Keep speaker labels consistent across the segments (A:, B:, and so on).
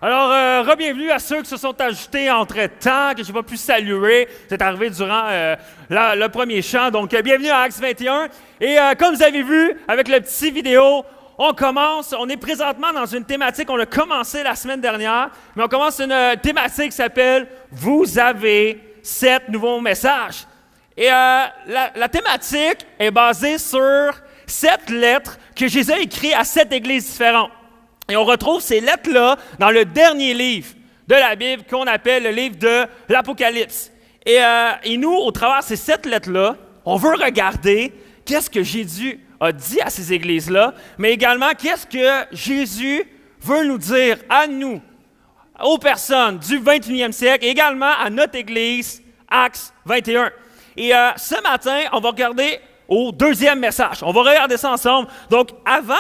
A: Re-bienvenue à ceux qui se sont ajoutés entre-temps, que je n'ai pas pu saluer. C'est arrivé durant le premier chant. Donc, bienvenue à Acts 21. Et comme vous avez vu, avec le petit vidéo, on est présentement dans une thématique, on a commencé la semaine dernière, mais on commence une thématique qui s'appelle « Vous avez 7 nouveaux messages ». Et la thématique est basée sur 7 lettres que Jésus a écrites à 7 églises différentes. Et on retrouve ces lettres-là dans le dernier livre de la Bible qu'on appelle le livre de l'Apocalypse. Et nous, au travers de ces 7 lettres-là, on veut regarder qu'est-ce que Jésus a dit à ces églises-là, mais également qu'est-ce que Jésus veut nous dire à nous, aux personnes du 21e siècle, et également à notre église, Acts 21. Et ce matin, on va regarder au deuxième message. On va regarder ça ensemble. Donc, avant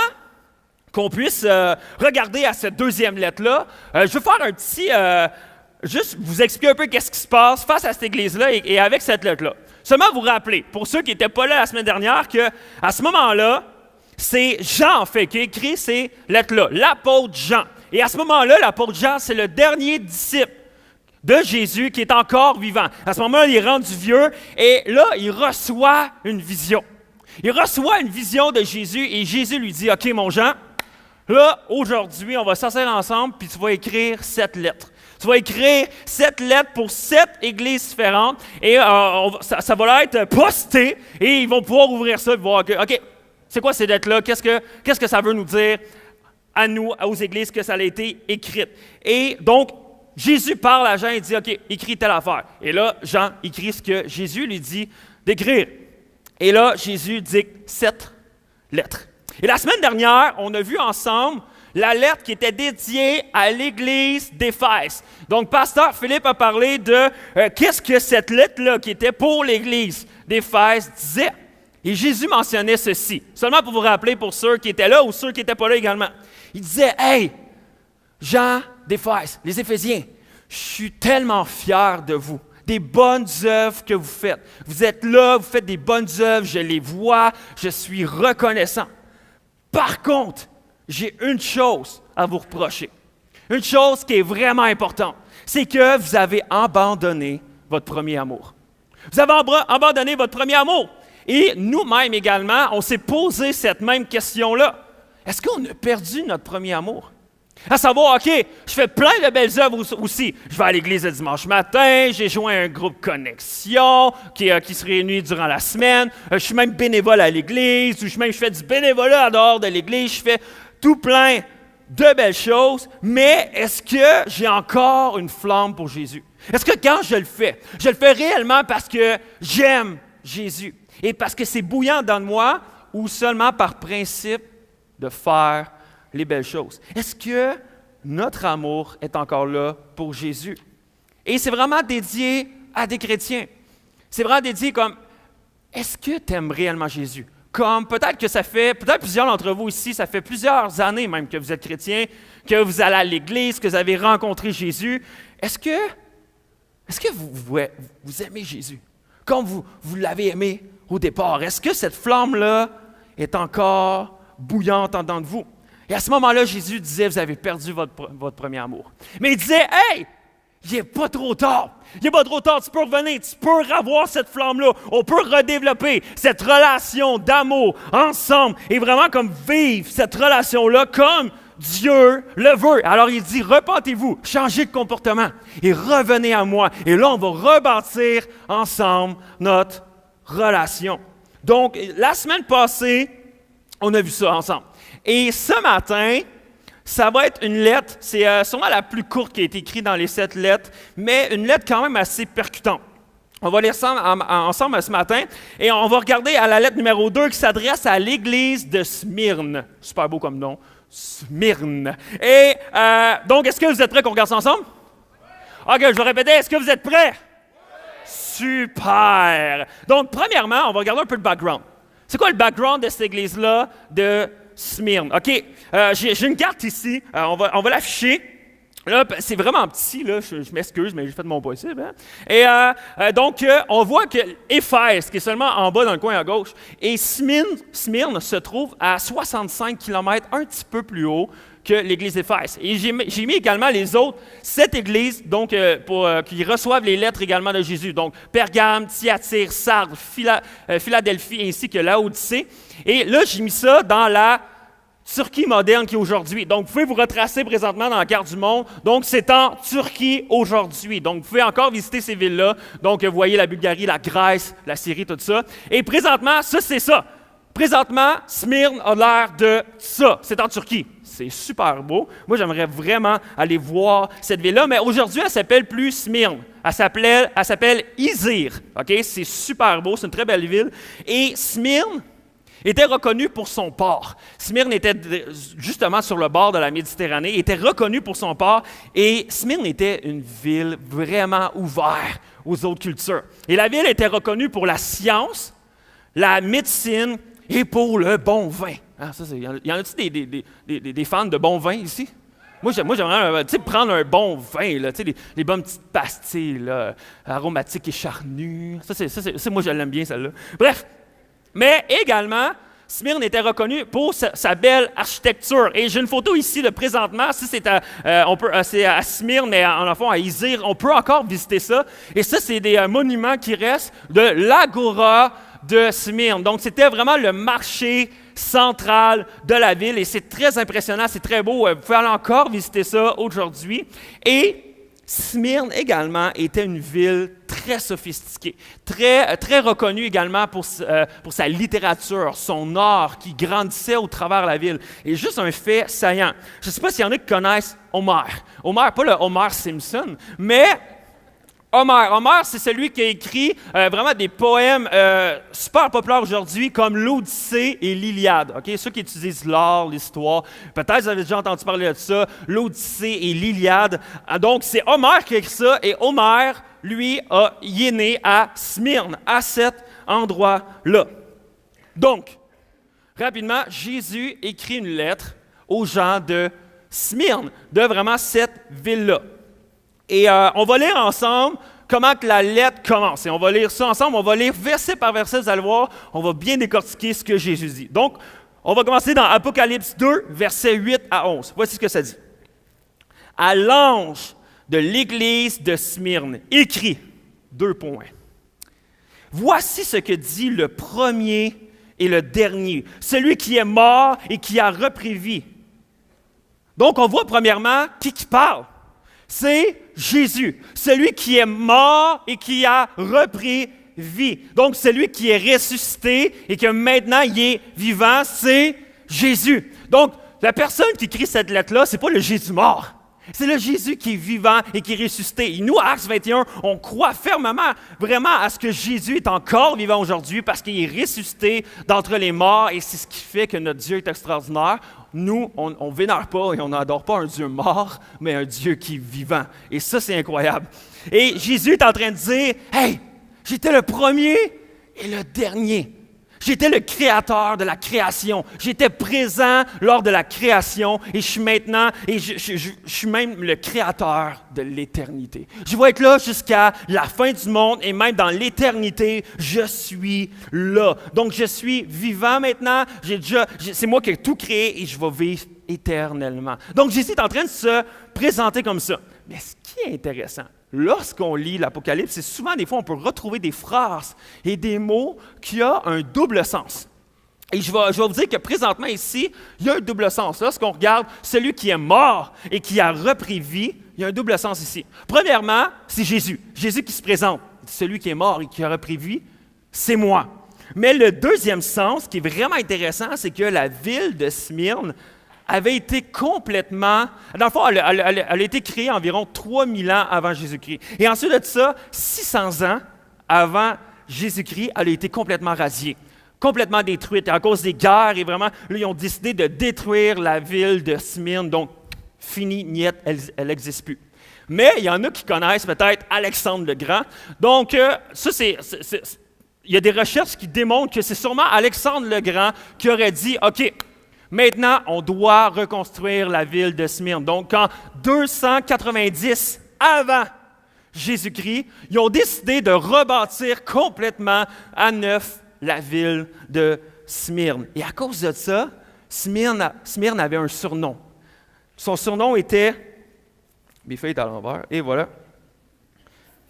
A: qu'on puisse regarder à cette deuxième lettre-là, je vais faire un petit... juste vous expliquer un peu qu'est-ce qui se passe face à cette église-là et avec cette lettre-là. Seulement vous rappeler, pour ceux qui n'étaient pas là la semaine dernière, qu'à ce moment-là, c'est Jean, en fait, qui a écrit ces lettres-là, l'apôtre Jean. Et à ce moment-là, l'apôtre Jean, c'est le dernier disciple de Jésus qui est encore vivant. À ce moment-là, il est rendu vieux et là, il reçoit une vision. Il reçoit une vision de Jésus et Jésus lui dit, « OK, mon Jean, là, aujourd'hui, on va s'asseoir ensemble, puis tu vas écrire 7 lettres. Tu vas écrire 7 lettres pour 7 églises différentes, et ça va être posté, et ils vont pouvoir ouvrir ça et voir, OK, c'est quoi ces lettres-là? Qu'est-ce que ça veut nous dire à nous, aux églises, que ça a été écrit? Et donc, Jésus parle à Jean et dit, OK, écris telle affaire. Et là, Jean écrit ce que Jésus lui dit d'écrire. Et là, Jésus dicte 7 lettres. Et la semaine dernière, on a vu ensemble la lettre qui était dédiée à l'église d'Éphèse. Donc, pasteur Philippe a parlé de qu'est-ce que cette lettre-là qui était pour l'église d'Éphèse disait. Et Jésus mentionnait ceci, seulement pour vous rappeler pour ceux qui étaient là ou ceux qui n'étaient pas là également. Il disait, « Hey, Jean d'Éphèse, les Éphésiens, je suis tellement fier de vous. Des bonnes œuvres que vous faites. Vous êtes là, vous faites des bonnes œuvres, je les vois, je suis reconnaissant. Par contre, j'ai une chose à vous reprocher. Une chose qui est vraiment importante, c'est que vous avez abandonné votre premier amour. Vous avez abandonné votre premier amour. Et nous-mêmes également, on s'est posé cette même question-là. Est-ce qu'on a perdu notre premier amour? À savoir, OK, je fais plein de belles œuvres aussi. Je vais à l'église le dimanche matin, j'ai joint un groupe Connexion qui se réunit durant la semaine. Je suis même bénévole à l'église, ou je fais du bénévolat en dehors de l'église. Je fais tout plein de belles choses, mais est-ce que j'ai encore une flamme pour Jésus? Est-ce que quand je le fais réellement parce que j'aime Jésus et parce que c'est bouillant dans moi ou seulement par principe de faire les belles choses? Est-ce que notre amour est encore là pour Jésus? Et c'est vraiment dédié à des chrétiens. C'est vraiment dédié comme, est-ce que tu aimes réellement Jésus? Comme peut-être plusieurs d'entre vous ici, ça fait plusieurs années même que vous êtes chrétiens, que vous allez à l'église, que vous avez rencontré Jésus. Est-ce que vous aimez Jésus? Comme vous l'avez aimé au départ. Est-ce que cette flamme-là est encore bouillante en dedans de vous? Et à ce moment-là, Jésus disait, vous avez perdu votre premier amour. Mais il disait, hey, il n'est pas trop tard. Il n'est pas trop tard, tu peux revenir, tu peux avoir cette flamme-là. On peut redévelopper cette relation d'amour ensemble et vraiment comme vivre cette relation-là comme Dieu le veut. Alors il dit, repentez-vous, changez de comportement et revenez à moi. Et là, on va rebâtir ensemble notre relation. Donc, la semaine passée, on a vu ça ensemble. Et ce matin, ça va être une lettre, c'est sûrement la plus courte qui a été écrite dans les 7 lettres, mais une lettre quand même assez percutante. On va lire ça ensemble ce matin et on va regarder à la lettre numéro 2 qui s'adresse à l'église de Smyrne. Super beau comme nom, Smyrne. Et donc, est-ce que vous êtes prêts qu'on regarde ça ensemble? OK, je vais répéter, est-ce que vous êtes prêts? Super! Donc, premièrement, on va regarder un peu le background. C'est quoi le background de cette église-là de Smyrne? OK, j'ai une carte ici, on va l'afficher. Là, c'est vraiment petit, là, je m'excuse, mais j'ai fait de mon possible. Hein? Et donc, on voit que Éphèse, qui est seulement en bas dans le coin à gauche, et Smyrne se trouve à 65 km, un petit peu plus haut que l'Église d'Éphèse. Et j'ai mis également les autres 7 églises donc, qui reçoivent les lettres également de Jésus. Donc, Pergame, Thyatire, Sardes, Philadelphie ainsi que Laodicée. Et là, j'ai mis ça dans la Turquie moderne qui est aujourd'hui. Donc, vous pouvez vous retracer présentement dans la carte du monde. Donc, c'est en Turquie aujourd'hui. Donc, vous pouvez encore visiter ces villes-là. Donc, vous voyez la Bulgarie, la Grèce, la Syrie, tout ça. Et présentement, ça, c'est ça. Présentement, Smyrne a l'air de ça. C'est en Turquie. C'est super beau. Moi, j'aimerais vraiment aller voir cette ville-là. Mais aujourd'hui, elle s'appelle plus Smyrne. Elle s'appelle Izir. OK? C'est super beau. C'est une très belle ville. Et Smyrne était reconnu pour son port. Smyrne était justement sur le bord de la Méditerranée, était reconnu pour son port, et Smyrne était une ville vraiment ouverte aux autres cultures. Et la ville était reconnue pour la science, la médecine et pour le bon vin. Ah, y en a-t-il des fans de bon vin ici? Moi, j'aimerais prendre un bon vin, là, les bonnes petites pastilles là, aromatiques et charnues. Ça, moi, je l'aime bien, celle-là. Bref. Mais également, Smyrne était reconnu pour sa belle architecture. Et j'ai une photo ici de présentement. Ça, c'est à Smyrne, mais en fond, à Izir. On peut encore visiter ça. Et ça, c'est des monuments qui restent de l'Agora de Smyrne. Donc, c'était vraiment le marché central de la ville. Et c'est très impressionnant, c'est très beau. Vous pouvez aller encore visiter ça aujourd'hui. Et Smyrne également était une ville très sophistiquée, très reconnue également pour sa littérature, son art qui grandissait au travers de la ville. Et juste un fait saillant, je ne sais pas s'il y en a qui connaissent Homère. Homère, pas le Homer Simpson, mais Homère, c'est celui qui a écrit vraiment des poèmes super populaires aujourd'hui, comme l'Odyssée et l'Iliade. Okay? Ceux qui utilisent l'art, l'histoire, peut-être vous avez déjà entendu parler de ça, l'Odyssée et l'Iliade. Donc, c'est Homère qui a écrit ça, et Homère, lui, il est né à Smyrne, à cet endroit-là. Donc, rapidement, Jésus écrit une lettre aux gens de Smyrne, de vraiment cette ville-là. Et on va lire ensemble comment que la lettre commence. Et on va lire ça ensemble, on va lire verset par verset, vous allez voir, on va bien décortiquer ce que Jésus dit. Donc, on va commencer dans Apocalypse 2, versets 8 à 11. Voici ce que ça dit. À l'ange de l'église de Smyrne, écrit, 2 points. Voici ce que dit le premier et le dernier, celui qui est mort et qui a repris vie. Donc, on voit premièrement qui parle. C'est Jésus, celui qui est mort et qui a repris vie. Donc, celui qui est ressuscité et que maintenant il est vivant, c'est Jésus. Donc, la personne qui écrit cette lettre-là, ce n'est pas le Jésus mort. C'est le Jésus qui est vivant et qui est ressuscité. Et nous, à Acts 21, on croit fermement, vraiment, à ce que Jésus est encore vivant aujourd'hui parce qu'il est ressuscité d'entre les morts et c'est ce qui fait que notre Dieu est extraordinaire. Nous, on ne vénère pas et on n'adore pas un Dieu mort, mais un Dieu qui est vivant. Et ça, c'est incroyable. Et Jésus est en train de dire, « Hey, j'étais le premier et le dernier. J'étais le créateur de la création. J'étais présent lors de la création et je suis maintenant, et je suis même le créateur de l'éternité. Je vais être là jusqu'à la fin du monde et même dans l'éternité, je suis là. Donc, je suis vivant maintenant. C'est moi qui ai tout créé et je vais vivre éternellement. Donc, Jésus est en train de se présenter comme ça. Mais ce qui est intéressant, lorsqu'on lit l'Apocalypse, c'est souvent, des fois, on peut retrouver des phrases et des mots qui ont un double sens. Et je vais vous dire que présentement ici, il y a un double sens. Lorsqu'on regarde celui qui est mort et qui a repris vie, il y a un double sens ici. Premièrement, c'est Jésus. Jésus qui se présente. Celui qui est mort et qui a repris vie, c'est moi. Mais le deuxième sens, qui est vraiment intéressant, c'est que la ville de Smyrne avait été complètement... Dans le fond, elle a été créée environ 3000 ans avant Jésus-Christ. Et ensuite de ça, 600 ans avant Jésus-Christ, elle a été complètement rasiée, complètement détruite à cause des guerres. Et vraiment, là, ils ont décidé de détruire la ville de Smyrne. Donc, fini, niet, elle n'existe plus. Mais il y en a qui connaissent peut-être Alexandre le Grand. Donc, ça, il y a des recherches qui démontrent que c'est sûrement Alexandre le Grand qui aurait dit, OK, maintenant, on doit reconstruire la ville de Smyrne. Donc, en 290 avant Jésus-Christ, ils ont décidé de rebâtir complètement à neuf la ville de Smyrne. Et à cause de ça, Smyrne avait un surnom. Son surnom était... Mes feuilles étaient à l'envers, et voilà.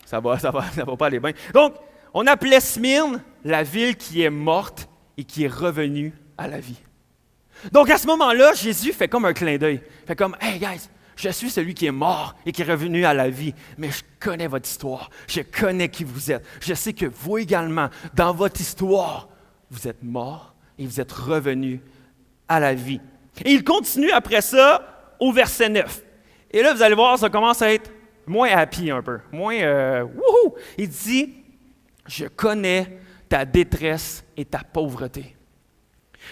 A: Ça va pas aller bien. Donc, on appelait Smyrne la ville qui est morte et qui est revenue à la vie. Donc, à ce moment-là, Jésus fait comme un clin d'œil. Il fait comme, « Hey, guys, je suis celui qui est mort et qui est revenu à la vie, mais je connais votre histoire. Je connais qui vous êtes. Je sais que vous également, dans votre histoire, vous êtes mort et vous êtes revenu à la vie. » Et il continue après ça au verset 9. Et là, vous allez voir, ça commence à être moins happy un peu, moins wouhou. Il dit, « Je connais ta détresse et ta pauvreté. »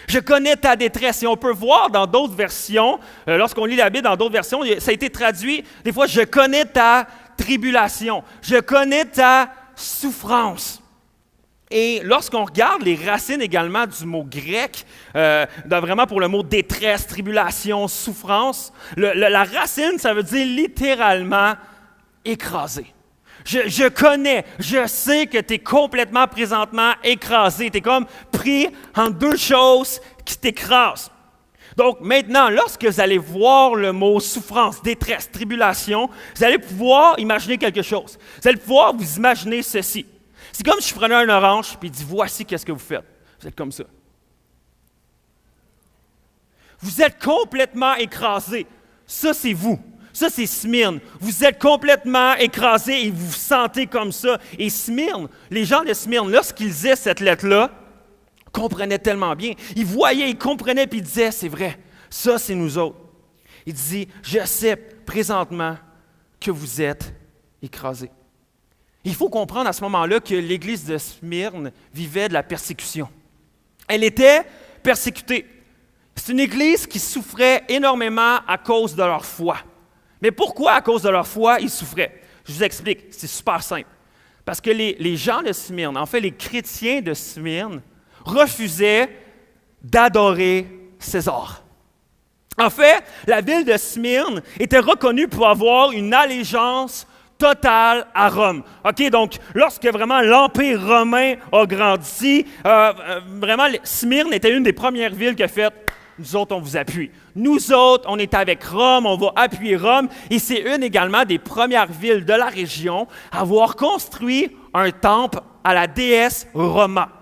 A: Je connais ta détresse. Et on peut voir dans d'autres versions, lorsqu'on lit la Bible dans d'autres versions, ça a été traduit, des fois, je connais ta tribulation. Je connais ta souffrance. Et lorsqu'on regarde les racines également du mot grec, vraiment pour le mot détresse, tribulation, souffrance, la racine, ça veut dire littéralement écrasé. Je connais, je sais que tu es complètement présentement écrasé. Tu es comme pris en deux choses qui t'écrasent. Donc maintenant, lorsque vous allez voir le mot souffrance, détresse, tribulation, vous allez pouvoir imaginer quelque chose. Vous allez pouvoir vous imaginer ceci. C'est comme si je prenais un orange et dis, voici qu'est-ce que vous faites. Vous êtes comme ça. Vous êtes complètement écrasé. Ça, c'est vous. Ça, c'est Smyrne. Vous êtes complètement écrasé et vous vous sentez comme ça. Et Smyrne, les gens de Smyrne, lorsqu'ils lisaient cette lettre-là, comprenaient tellement bien. Ils voyaient, ils comprenaient, puis ils disaient, c'est vrai, ça, c'est nous autres. Il dit, je sais présentement que vous êtes écrasés. Il faut comprendre à ce moment-là que l'Église de Smyrne vivait de la persécution. Elle était persécutée. C'est une Église qui souffrait énormément à cause de leur foi. Mais pourquoi, à cause de leur foi, ils souffraient? Je vous explique, c'est super simple. Parce que les gens de Smyrne, en fait, les chrétiens de Smyrne, refusaient d'adorer César. En fait, la ville de Smyrne était reconnue pour avoir une allégeance totale à Rome. OK, donc, lorsque vraiment l'Empire romain a grandi, vraiment, Smyrne était une des premières villes qui a fait « Nous autres, on vous appuie. Nous autres, on est avec Rome, on va appuyer Rome. » Et c'est une également des premières villes de la région à avoir construit un temple à la déesse Roma.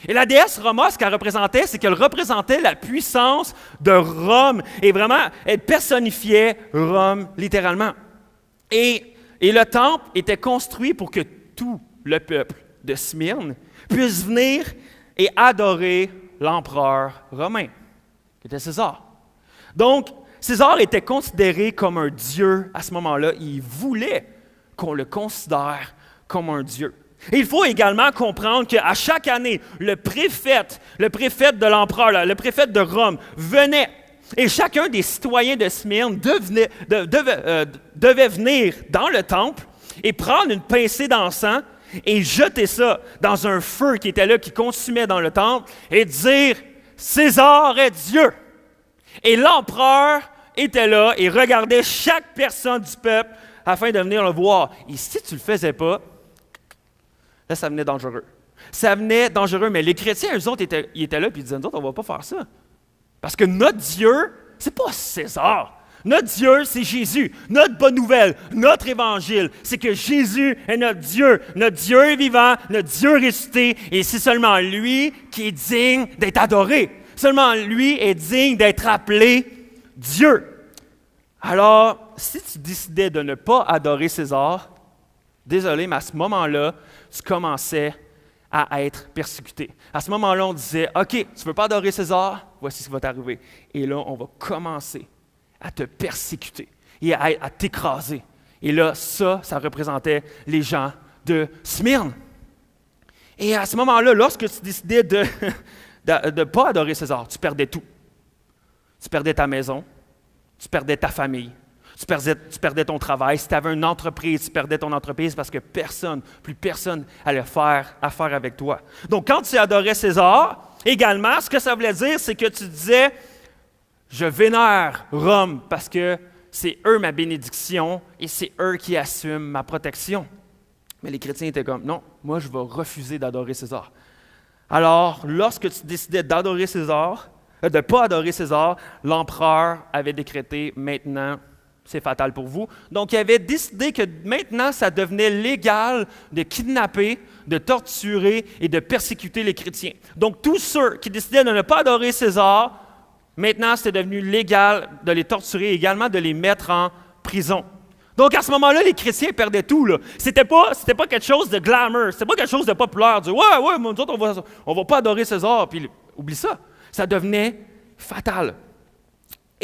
A: Et la déesse Roma, ce qu'elle représentait, c'est qu'elle représentait la puissance de Rome. Et vraiment, elle personnifiait Rome, littéralement. Et le temple était construit pour que tout le peuple de Smyrne puisse venir et adorer l'empereur romain, qui était César. Donc, César était considéré comme un dieu à ce moment-là. Il voulait qu'on le considère comme un dieu. Et il faut également comprendre qu'à chaque année, le préfète de l'empereur, le préfète de Rome, venait. Et chacun des citoyens de Smyrne devait venir dans le temple et prendre une pincée d'encens et jeter ça dans un feu qui était là, qui consumait dans le temple, et dire « César est Dieu ». Et l'empereur était là et regardait chaque personne du peuple afin de venir le voir. Et si tu ne le faisais pas, là, ça venait dangereux. Ça venait dangereux, mais les chrétiens, eux autres, ils étaient là et ils disaient « Nous autres, on ne va pas faire ça. » Parce que notre Dieu, c'est pas César. Notre Dieu, c'est Jésus. Notre bonne nouvelle, notre évangile, c'est que Jésus est notre Dieu. Notre Dieu est vivant, notre Dieu est ressuscité, et c'est seulement lui qui est digne d'être adoré. Seulement lui est digne d'être appelé Dieu. Alors, si tu décidais de ne pas adorer César, désolé, mais à ce moment-là, tu commençais à être persécuté. À ce moment-là, on disait, « OK, tu ne veux pas adorer César? Voici ce qui va t'arriver. » Et là, on va commencer à te persécuter et à t'écraser. Et là, ça représentait les gens de Smyrne. Et à ce moment-là, lorsque tu décidais de ne pas adorer César, tu perdais tout. Tu perdais ta maison, tu perdais ta famille, tu perdais ton travail. Si tu avais une entreprise, tu perdais ton entreprise parce que plus personne allait faire affaire avec toi. Donc, quand tu adorais César, également, ce que ça voulait dire, c'est que tu disais, je vénère Rome parce que c'est eux ma bénédiction et c'est eux qui assument ma protection. Mais les chrétiens étaient comme, non, moi je vais refuser d'adorer César. Alors, lorsque tu décidais d'adorer César, de ne pas adorer César, l'empereur avait décrété maintenant, c'est fatal pour vous. Donc, il avait décidé que maintenant, ça devenait légal de kidnapper, de torturer et de persécuter les chrétiens. Donc, tous ceux qui décidaient de ne pas adorer César, maintenant, c'était devenu légal de les torturer et également de les mettre en prison. Donc, à ce moment-là, les chrétiens perdaient tout. C'était pas quelque chose de glamour, c'était pas quelque chose de populaire. Dire, ouais, nous autres, on va pas adorer César. Puis, oublie ça. Ça devenait fatal.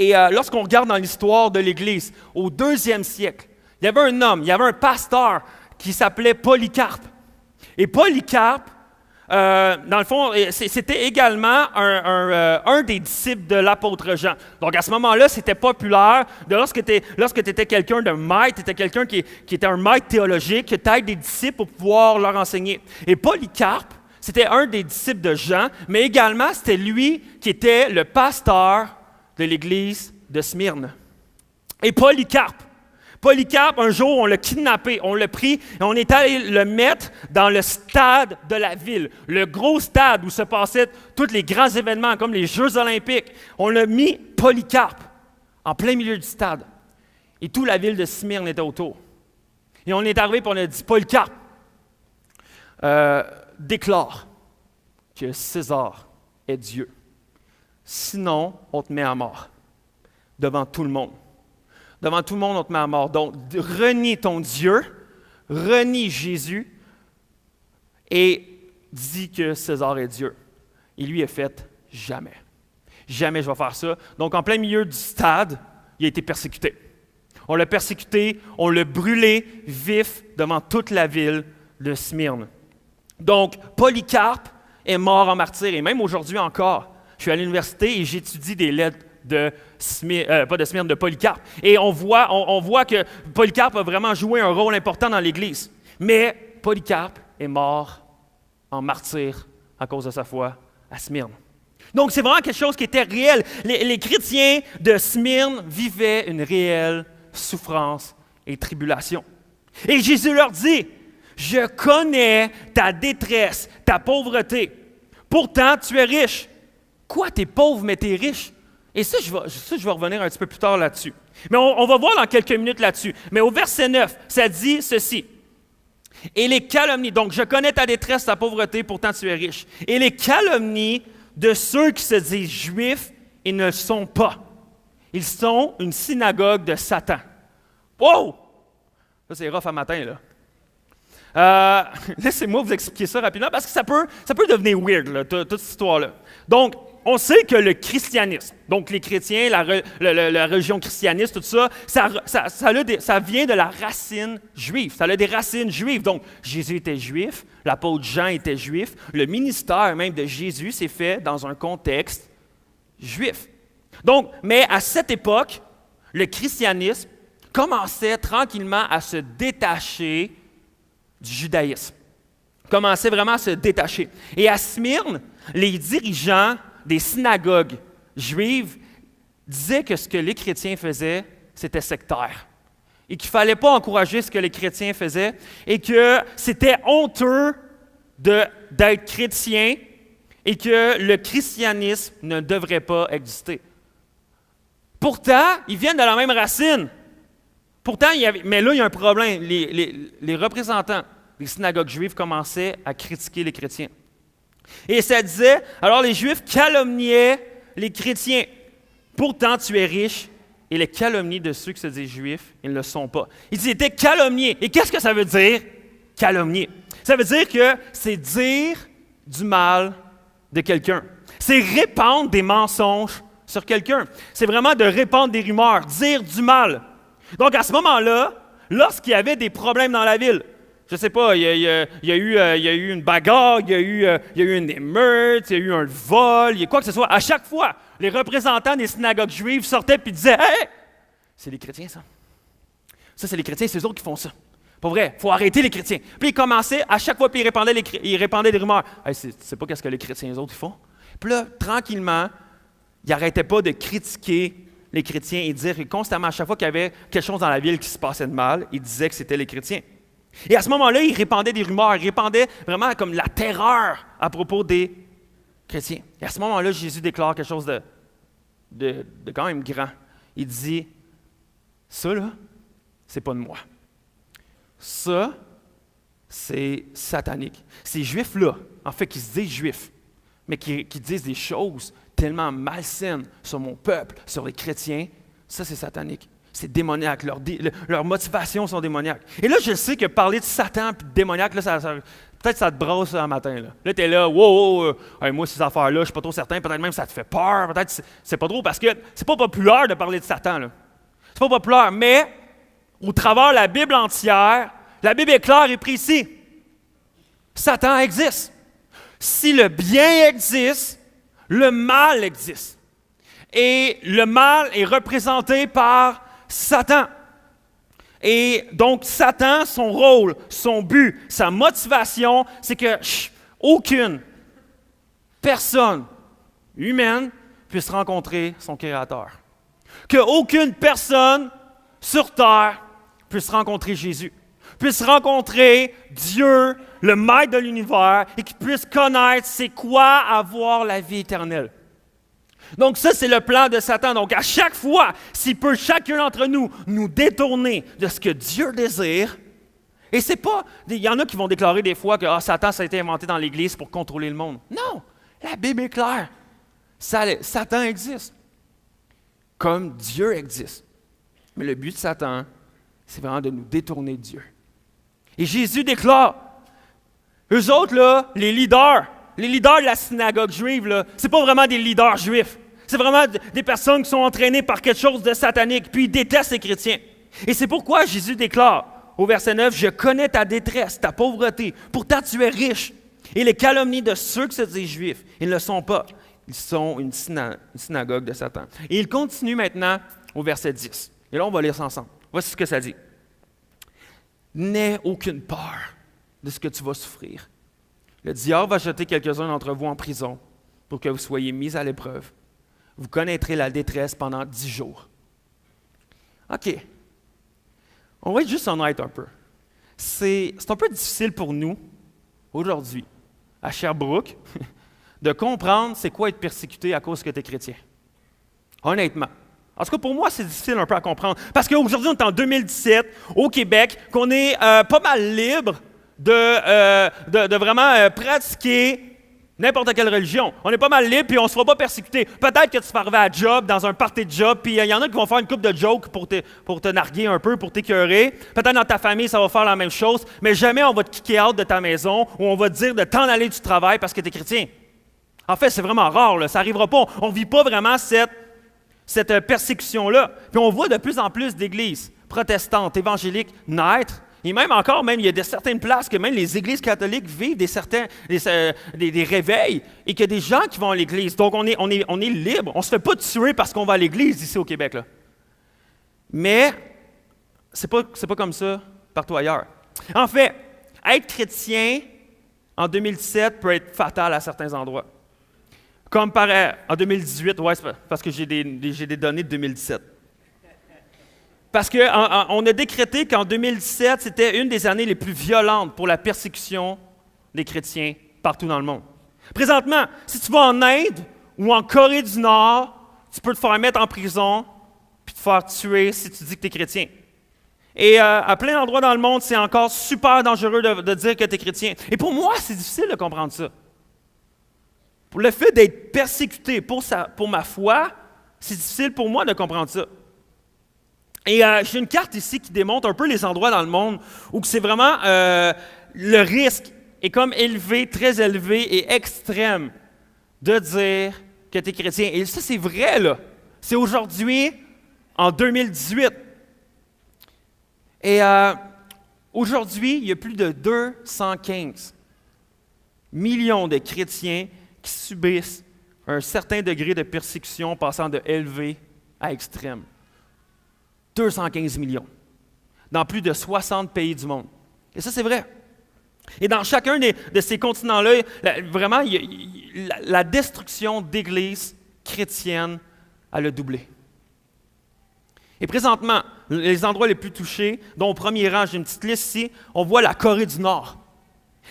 A: Et lorsqu'on regarde dans l'histoire de l'Église, au 2e siècle, il y avait un homme, il y avait un pasteur qui s'appelait Polycarpe. Et Polycarpe, dans le fond, c'était également un des disciples de l'apôtre Jean. Donc, à ce moment-là, c'était populaire. Lorsque tu étais quelqu'un de maître, tu étais quelqu'un qui était un maître théologique, que tu aides des disciples pour pouvoir leur enseigner. Et Polycarpe, c'était un des disciples de Jean, mais également, c'était lui qui était le pasteur de l'église de Smyrne. Et Polycarpe, un jour, on l'a kidnappé, on l'a pris et on est allé le mettre dans le stade de la ville, le gros stade où se passaient tous les grands événements comme les Jeux olympiques. On l'a mis Polycarpe en plein milieu du stade. Et toute la ville de Smyrne était autour. Et on est arrivé et on a dit, Polycarpe, déclare que César est Dieu. Sinon, on te met à mort devant tout le monde. Devant tout le monde, on te met à mort. Donc, renie ton Dieu, renie Jésus et dis que César est Dieu. Il lui a fait jamais. Jamais je vais faire ça. Donc, en plein milieu du stade, il a été persécuté. On l'a persécuté, on l'a brûlé vif devant toute la ville de Smyrne. Donc, Polycarpe est mort en martyr, et même aujourd'hui encore, je suis à l'université et j'étudie des lettres de Polycarpe. Et on voit que Polycarpe a vraiment joué un rôle important dans l'Église. Mais Polycarpe est mort en martyr à cause de sa foi à Smyrne. Donc, c'est vraiment quelque chose qui était réel. Les chrétiens de Smyrne vivaient une réelle souffrance et tribulation. Et Jésus leur dit, « Je connais ta détresse, ta pauvreté. Pourtant, tu es riche. » Quoi, t'es pauvre, mais t'es riche? Et ça, je vais revenir un petit peu plus tard là-dessus. Mais on va voir dans quelques minutes là-dessus. Mais au verset 9, ça dit ceci. « Et les calomnies, donc je connais ta détresse, ta pauvreté, pourtant tu es riche. Et les calomnies de ceux qui se disent juifs et ne le sont pas. Ils sont une synagogue de Satan. » Wow! Ça, c'est rough à matin, là. Laissez-moi vous expliquer ça rapidement, parce que ça peut devenir weird, là, toute cette histoire-là. Donc, on sait que le christianisme, donc les chrétiens, la religion christianiste, tout ça, ça vient de la racine juive. Ça a des racines juives. Donc, Jésus était juif, l'apôtre Jean était juif, le ministère même de Jésus s'est fait dans un contexte juif. Donc, mais à cette époque, le christianisme commençait tranquillement à se détacher du judaïsme. Commençait vraiment à se détacher. Et à Smyrne, les dirigeants des synagogues juives disaient que ce que les chrétiens faisaient, c'était sectaire. Et qu'il ne fallait pas encourager ce que les chrétiens faisaient et que c'était honteux d'être chrétien et que le christianisme ne devrait pas exister. Pourtant, ils viennent de la même racine. Pourtant, mais là, il y a un problème. Les représentants des synagogues juives commençaient à critiquer les chrétiens. Et ça disait, alors les Juifs calomniaient les chrétiens. Pourtant, tu es riche, et les calomnies de ceux qui se disent juifs, ils ne le sont pas. Ils étaient calomniés. Et qu'est-ce que ça veut dire, calomnier? Ça veut dire que c'est dire du mal de quelqu'un. C'est répandre des mensonges sur quelqu'un. C'est vraiment de répandre des rumeurs, dire du mal. Donc, à ce moment-là, lorsqu'il y avait des problèmes dans la ville, je ne sais pas, il y a eu une bagarre, il y a eu une émeute, il y a eu un vol, il y a quoi que ce soit. À chaque fois, les représentants des synagogues juives sortaient et disaient « Hey, c'est les chrétiens, ça. Ça, c'est les chrétiens, c'est eux autres qui font ça. Pas vrai, il faut arrêter les chrétiens. » Puis ils commençaient, à chaque fois, puis ils répandaient des rumeurs. « Hey, c'est pas qu'est-ce que les chrétiens, les autres, ils font. » Puis là, tranquillement, ils n'arrêtaient pas de critiquer les chrétiens et dire constamment, à chaque fois qu'il y avait quelque chose dans la ville qui se passait de mal, ils disaient que c'était les chrétiens. Et à ce moment-là, ils répandaient des rumeurs, ils répandaient vraiment comme la terreur à propos des chrétiens. Et à ce moment-là, Jésus déclare quelque chose de quand même grand. Il dit, ça là, c'est pas de moi. Ça, c'est satanique. Ces juifs-là, en fait, qui se disent juifs, mais qui disent des choses tellement malsaines sur mon peuple, sur les chrétiens, ça, c'est satanique. C'est démoniaque. Leurs motivations sont démoniaques. Et là, je sais que parler de Satan et de démoniaque, là, peut-être ça te brasse un matin. Là, tu es là, wow, moi, ces affaires-là, je ne suis pas trop certain. Peut-être même ça te fait peur. Peut-être c'est pas trop parce que c'est pas populaire de parler de Satan. Là. C'est pas populaire, mais au travers de la Bible entière, la Bible est claire et précise. Satan existe. Si le bien existe, le mal existe. Et le mal est représenté par Satan. Et donc, Satan, son rôle, son but, sa motivation, c'est que aucune personne humaine puisse rencontrer son Créateur. Qu'aucune personne sur terre puisse rencontrer Jésus, puisse rencontrer Dieu, le Maître de l'univers, et qu'il puisse connaître c'est quoi avoir la vie éternelle. Donc ça, c'est le plan de Satan. Donc à chaque fois, s'il peut chacun d'entre nous détourner de ce que Dieu désire, et c'est pas, il y en a qui vont déclarer des fois que Satan, ça a été inventé dans l'Église pour contrôler le monde. Non, la Bible est claire. Satan existe, comme Dieu existe. Mais le but de Satan, c'est vraiment de nous détourner de Dieu. Et Jésus déclare, eux autres, là, les leaders de la synagogue juive, là, c'est pas vraiment des leaders juifs. C'est vraiment des personnes qui sont entraînées par quelque chose de satanique, puis ils détestent les chrétiens. Et c'est pourquoi Jésus déclare au verset 9, « Je connais ta détresse, ta pauvreté, pourtant tu es riche. Et les calomnies de ceux qui se disent juifs, ils ne le sont pas. Ils sont une synagogue de Satan. » Et il continue maintenant au verset 10. Et là, on va lire ça ensemble. Voici ce que ça dit. « N'aie aucune peur de ce que tu vas souffrir. Le diable va jeter quelques-uns d'entre vous en prison pour que vous soyez mis à l'épreuve. Vous connaîtrez la détresse pendant 10 jours. » OK. On va être juste honnête un peu. C'est un peu difficile pour nous, aujourd'hui, à Sherbrooke, de comprendre c'est quoi être persécuté à cause que tu es chrétien. Honnêtement. En tout cas, pour moi, c'est difficile un peu à comprendre. Parce qu'aujourd'hui, on est en 2017, au Québec, qu'on est pas mal libre de vraiment pratiquer n'importe quelle religion. On est pas mal libre, puis on ne se fera pas persécuter. Peut-être que tu vas arriver à job, dans un party de job, puis il y en a qui vont faire une couple de jokes pour te narguer un peu, pour t'écœurer. Peut-être dans ta famille, ça va faire la même chose, mais jamais on va te kicker out de ta maison ou on va te dire de t'en aller du travail parce que tu es chrétien. En fait, c'est vraiment rare, là. Ça n'arrivera pas. On ne vit pas vraiment cette persécution-là. Puis on voit de plus en plus d'églises protestantes, évangéliques naître. Et même encore, il y a certaines places que même les églises catholiques vivent des réveils et qu'il y a des gens qui vont à l'église. Donc, on est libre. On ne se fait pas tuer parce qu'on va à l'église ici au Québec. Là. Mais, c'est pas comme ça partout ailleurs. En fait, être chrétien en 2017 peut être fatal à certains endroits. Comme en 2018, ouais, c'est parce que j'ai des données de 2017. Parce qu'on a décrété qu'en 2017, c'était une des années les plus violentes pour la persécution des chrétiens partout dans le monde. Présentement, si tu vas en Inde ou en Corée du Nord, tu peux te faire mettre en prison puis te faire tuer si tu dis que tu es chrétien. Et à plein d'endroits dans le monde, c'est encore super dangereux de dire que tu es chrétien. Et pour moi, c'est difficile de comprendre ça. Pour le fait d'être persécuté pour ma foi, c'est difficile pour moi de comprendre ça. Et j'ai une carte ici qui démontre un peu les endroits dans le monde où c'est vraiment le risque est comme élevé, très élevé et extrême de dire que tu es chrétien. Et ça, c'est vrai, là. C'est aujourd'hui, en 2018. Et aujourd'hui, il y a plus de 215 millions de chrétiens qui subissent un certain degré de persécution passant de élevé à extrême. 215 millions, dans plus de 60 pays du monde. Et ça, c'est vrai. Et dans chacun de ces continents-là, vraiment, la destruction d'églises chrétiennes, elle a doublé. Et présentement, les endroits les plus touchés, dont au premier rang, j'ai une petite liste ici, on voit la Corée du Nord.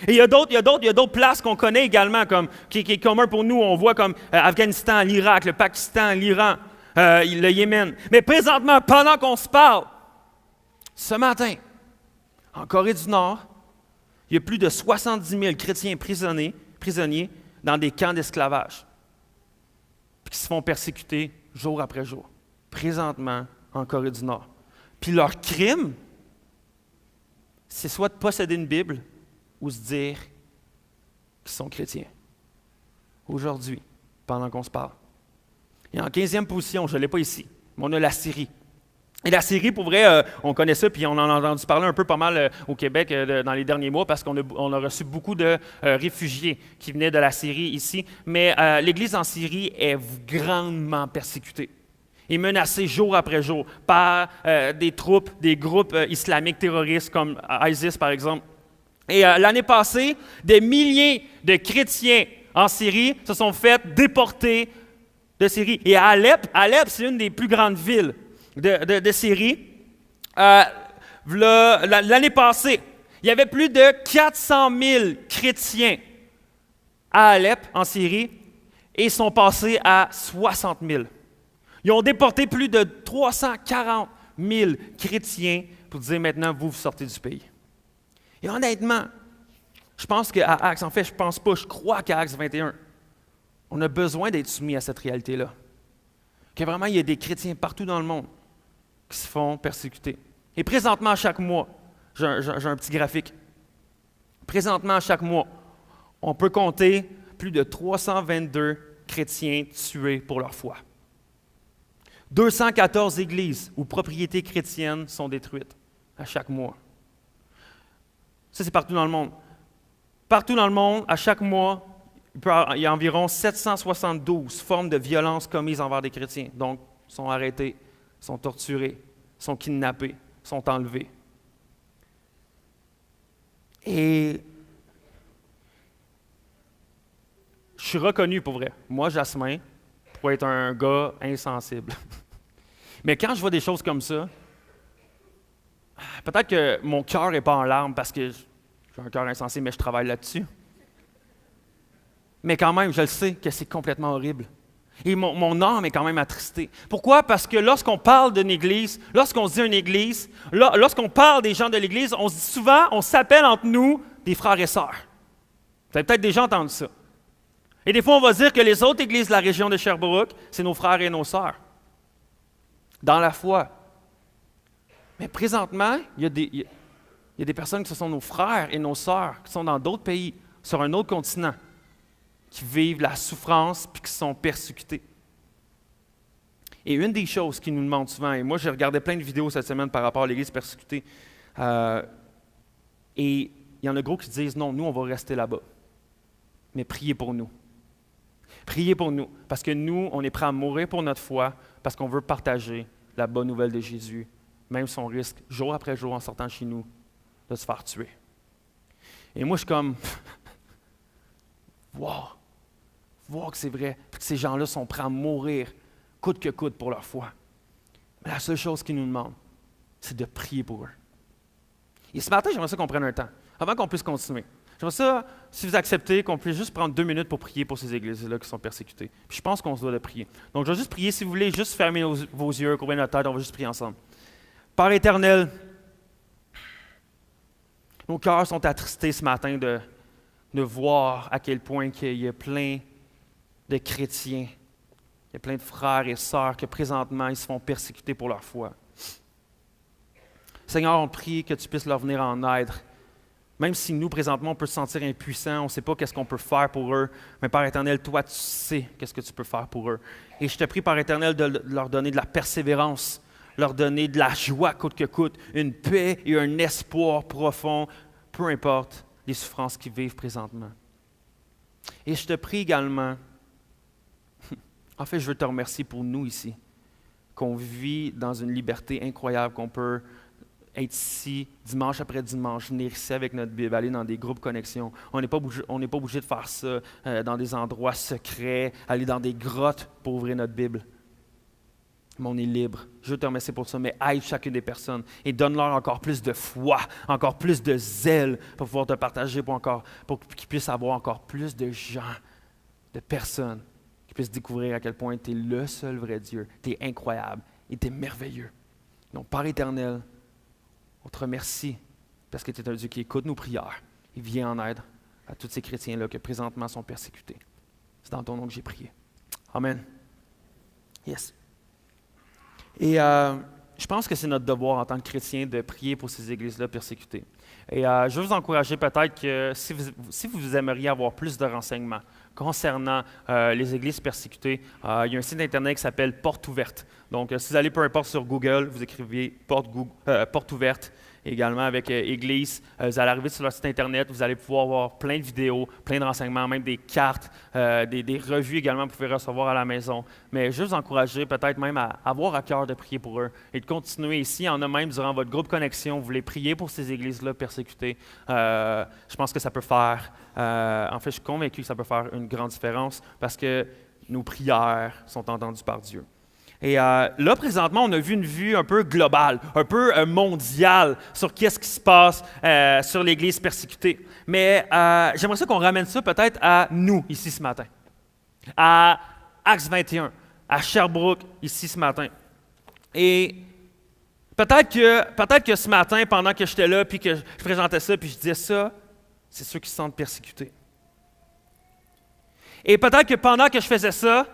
A: Et il y a d'autres places qu'on connaît également, qui est commun pour nous. On voit comme Afghanistan, l'Irak, le Pakistan, l'Iran, le Yémen. Mais présentement, pendant qu'on se parle, ce matin, en Corée du Nord, il y a plus de 70 000 chrétiens prisonniers dans des camps d'esclavage, qui se font persécuter jour après jour, présentement en Corée du Nord. Puis leur crime, c'est soit de posséder une Bible ou se dire qu'ils sont chrétiens. Aujourd'hui, pendant qu'on se parle. Et en 15e position, je ne l'ai pas ici, mais on a la Syrie. Et la Syrie, pour vrai, on connaît ça, puis on en a entendu parler un peu pas mal au Québec dans les derniers mois, parce qu'on a reçu beaucoup de réfugiés qui venaient de la Syrie ici. Mais l'Église en Syrie est grandement persécutée et menacée jour après jour par des groupes islamiques terroristes comme ISIS, par exemple. Et l'année passée, des milliers de chrétiens en Syrie se sont fait déporter de Syrie. Et à Alep, c'est une des plus grandes villes de Syrie. L'année passée, il y avait plus de 400 000 chrétiens à Alep, en Syrie, et ils sont passés à 60 000. Ils ont déporté plus de 340 000 chrétiens pour dire maintenant, vous sortez du pays. Et honnêtement, je pense qu'à Acts, en fait, je crois qu'à Acts 21, on a besoin d'être soumis à cette réalité-là. Que vraiment, il y a des chrétiens partout dans le monde qui se font persécuter. Et présentement, chaque mois, j'ai un petit graphique. Présentement, chaque mois, on peut compter plus de 322 chrétiens tués pour leur foi. 214 églises ou propriétés chrétiennes sont détruites à chaque mois. Ça, c'est partout dans le monde. Partout dans le monde, à chaque mois, il y a environ 772 formes de violence commises envers des chrétiens. Donc, ils sont arrêtés, sont torturés, sont kidnappés, sont enlevés. Et je suis reconnu pour vrai. Moi, Jasmin, pour être un gars insensible. Mais quand je vois des choses comme ça, peut-être que mon cœur n'est pas en larmes parce que j'ai un cœur insensible, mais je travaille là-dessus. Mais quand même, je le sais que c'est complètement horrible. Et mon âme est quand même attristée. Pourquoi? Parce que lorsqu'on parle d'une Église, lorsqu'on se dit une Église, lorsqu'on parle des gens de l'Église, on se dit souvent, on s'appelle entre nous des frères et sœurs. Vous avez peut-être déjà entendu ça. Et des fois, on va dire que les autres églises de la région de Sherbrooke, c'est nos frères et nos sœurs. Dans la foi. Mais présentement, il y a des personnes qui sont nos frères et nos sœurs, qui sont dans d'autres pays, sur un autre continent, qui vivent la souffrance puis qui sont persécutés. Et une des choses qui nous demandent souvent, et moi j'ai regardé plein de vidéos cette semaine par rapport à l'Église persécutée, et il y en a gros qui disent, non, nous on va rester là-bas, mais priez pour nous. Priez pour nous, parce que nous, on est prêts à mourir pour notre foi, parce qu'on veut partager la bonne nouvelle de Jésus, même si on risque, jour après jour, en sortant de chez nous, de se faire tuer. Et moi, je suis comme, wow, que c'est vrai, puis que ces gens-là sont prêts à mourir, coûte que coûte, pour leur foi. Mais la seule chose qu'ils nous demandent, c'est de prier pour eux. Et ce matin, j'aimerais ça qu'on prenne un temps, avant qu'on puisse continuer. J'aimerais ça, si vous acceptez, qu'on puisse juste prendre 2 minutes pour prier pour ces églises-là qui sont persécutées. Puis je pense qu'on se doit de prier. Donc je vais juste prier, si vous voulez, juste fermer vos yeux, courber notre tête, on va juste prier ensemble. Père éternel, nos cœurs sont attristés ce matin de voir à quel point il y a plein de chrétiens, il y a plein de frères et sœurs que présentement ils se font persécuter pour leur foi. Seigneur, on prie que tu puisses leur venir en aide. Même si nous, présentement, on peut se sentir impuissants, on ne sait pas qu'est-ce qu'on peut faire pour eux, mais Père éternel, toi, tu sais qu'est-ce que tu peux faire pour eux. Et je te prie, Père éternel, de leur donner de la persévérance, leur donner de la joie coûte que coûte, une paix et un espoir profond, peu importe les souffrances qu'ils vivent présentement. Et je te prie également, en fait, je veux te remercier pour nous ici, qu'on vit dans une liberté incroyable, qu'on peut être ici, dimanche après dimanche, venir ici avec notre Bible, aller dans des groupes connexion. On n'est pas obligé de faire ça dans des endroits secrets, aller dans des grottes pour ouvrir notre Bible. Mais on est libre. Je te remercie pour ça, mais aide chacune des personnes et donne-leur encore plus de foi, encore plus de zèle pour pouvoir te partager, pour qu'ils puissent avoir encore plus de gens, de personnes qui puissent découvrir à quel point tu es le seul vrai Dieu, tu es incroyable et tu es merveilleux. Donc, Père éternel, on te remercie parce que tu es un Dieu qui écoute nos prières et vient en aide à tous ces chrétiens-là qui présentement sont persécutés. C'est dans ton nom que j'ai prié. Amen. Yes. Et je pense que c'est notre devoir en tant que chrétien de prier pour ces églises-là persécutées. Et je veux vous encourager peut-être que si vous aimeriez avoir plus de renseignements concernant les églises persécutées, il y a un site internet qui s'appelle Porte Ouverte. Donc, si vous allez peu importe sur Google, vous écrivez Porte Ouverte, également avec Église, vous allez arriver sur leur site internet, vous allez pouvoir voir plein de vidéos, plein de renseignements, même des cartes, des revues également que vous pouvez recevoir à la maison. Mais juste vous encourager peut-être même à avoir à cœur de prier pour eux et de continuer. Ici, il y en a même durant votre groupe Connexion, vous voulez prier pour ces églises-là persécutées. Je pense que ça peut faire, en fait, je suis convaincu que ça peut faire une grande différence parce que nos prières sont entendues par Dieu. Et là, présentement, on a vu une vue un peu globale, un peu mondiale sur qu'est-ce qui se passe sur l'Église persécutée. Mais j'aimerais ça qu'on ramène ça peut-être à nous, ici ce matin, à Acts 21, à Sherbrooke, ici ce matin. Et peut-être que ce matin, pendant que j'étais là, puis que je présentais ça, puis je disais ça, c'est ceux qui se sentent persécutés. Et peut-être que pendant que je faisais ça,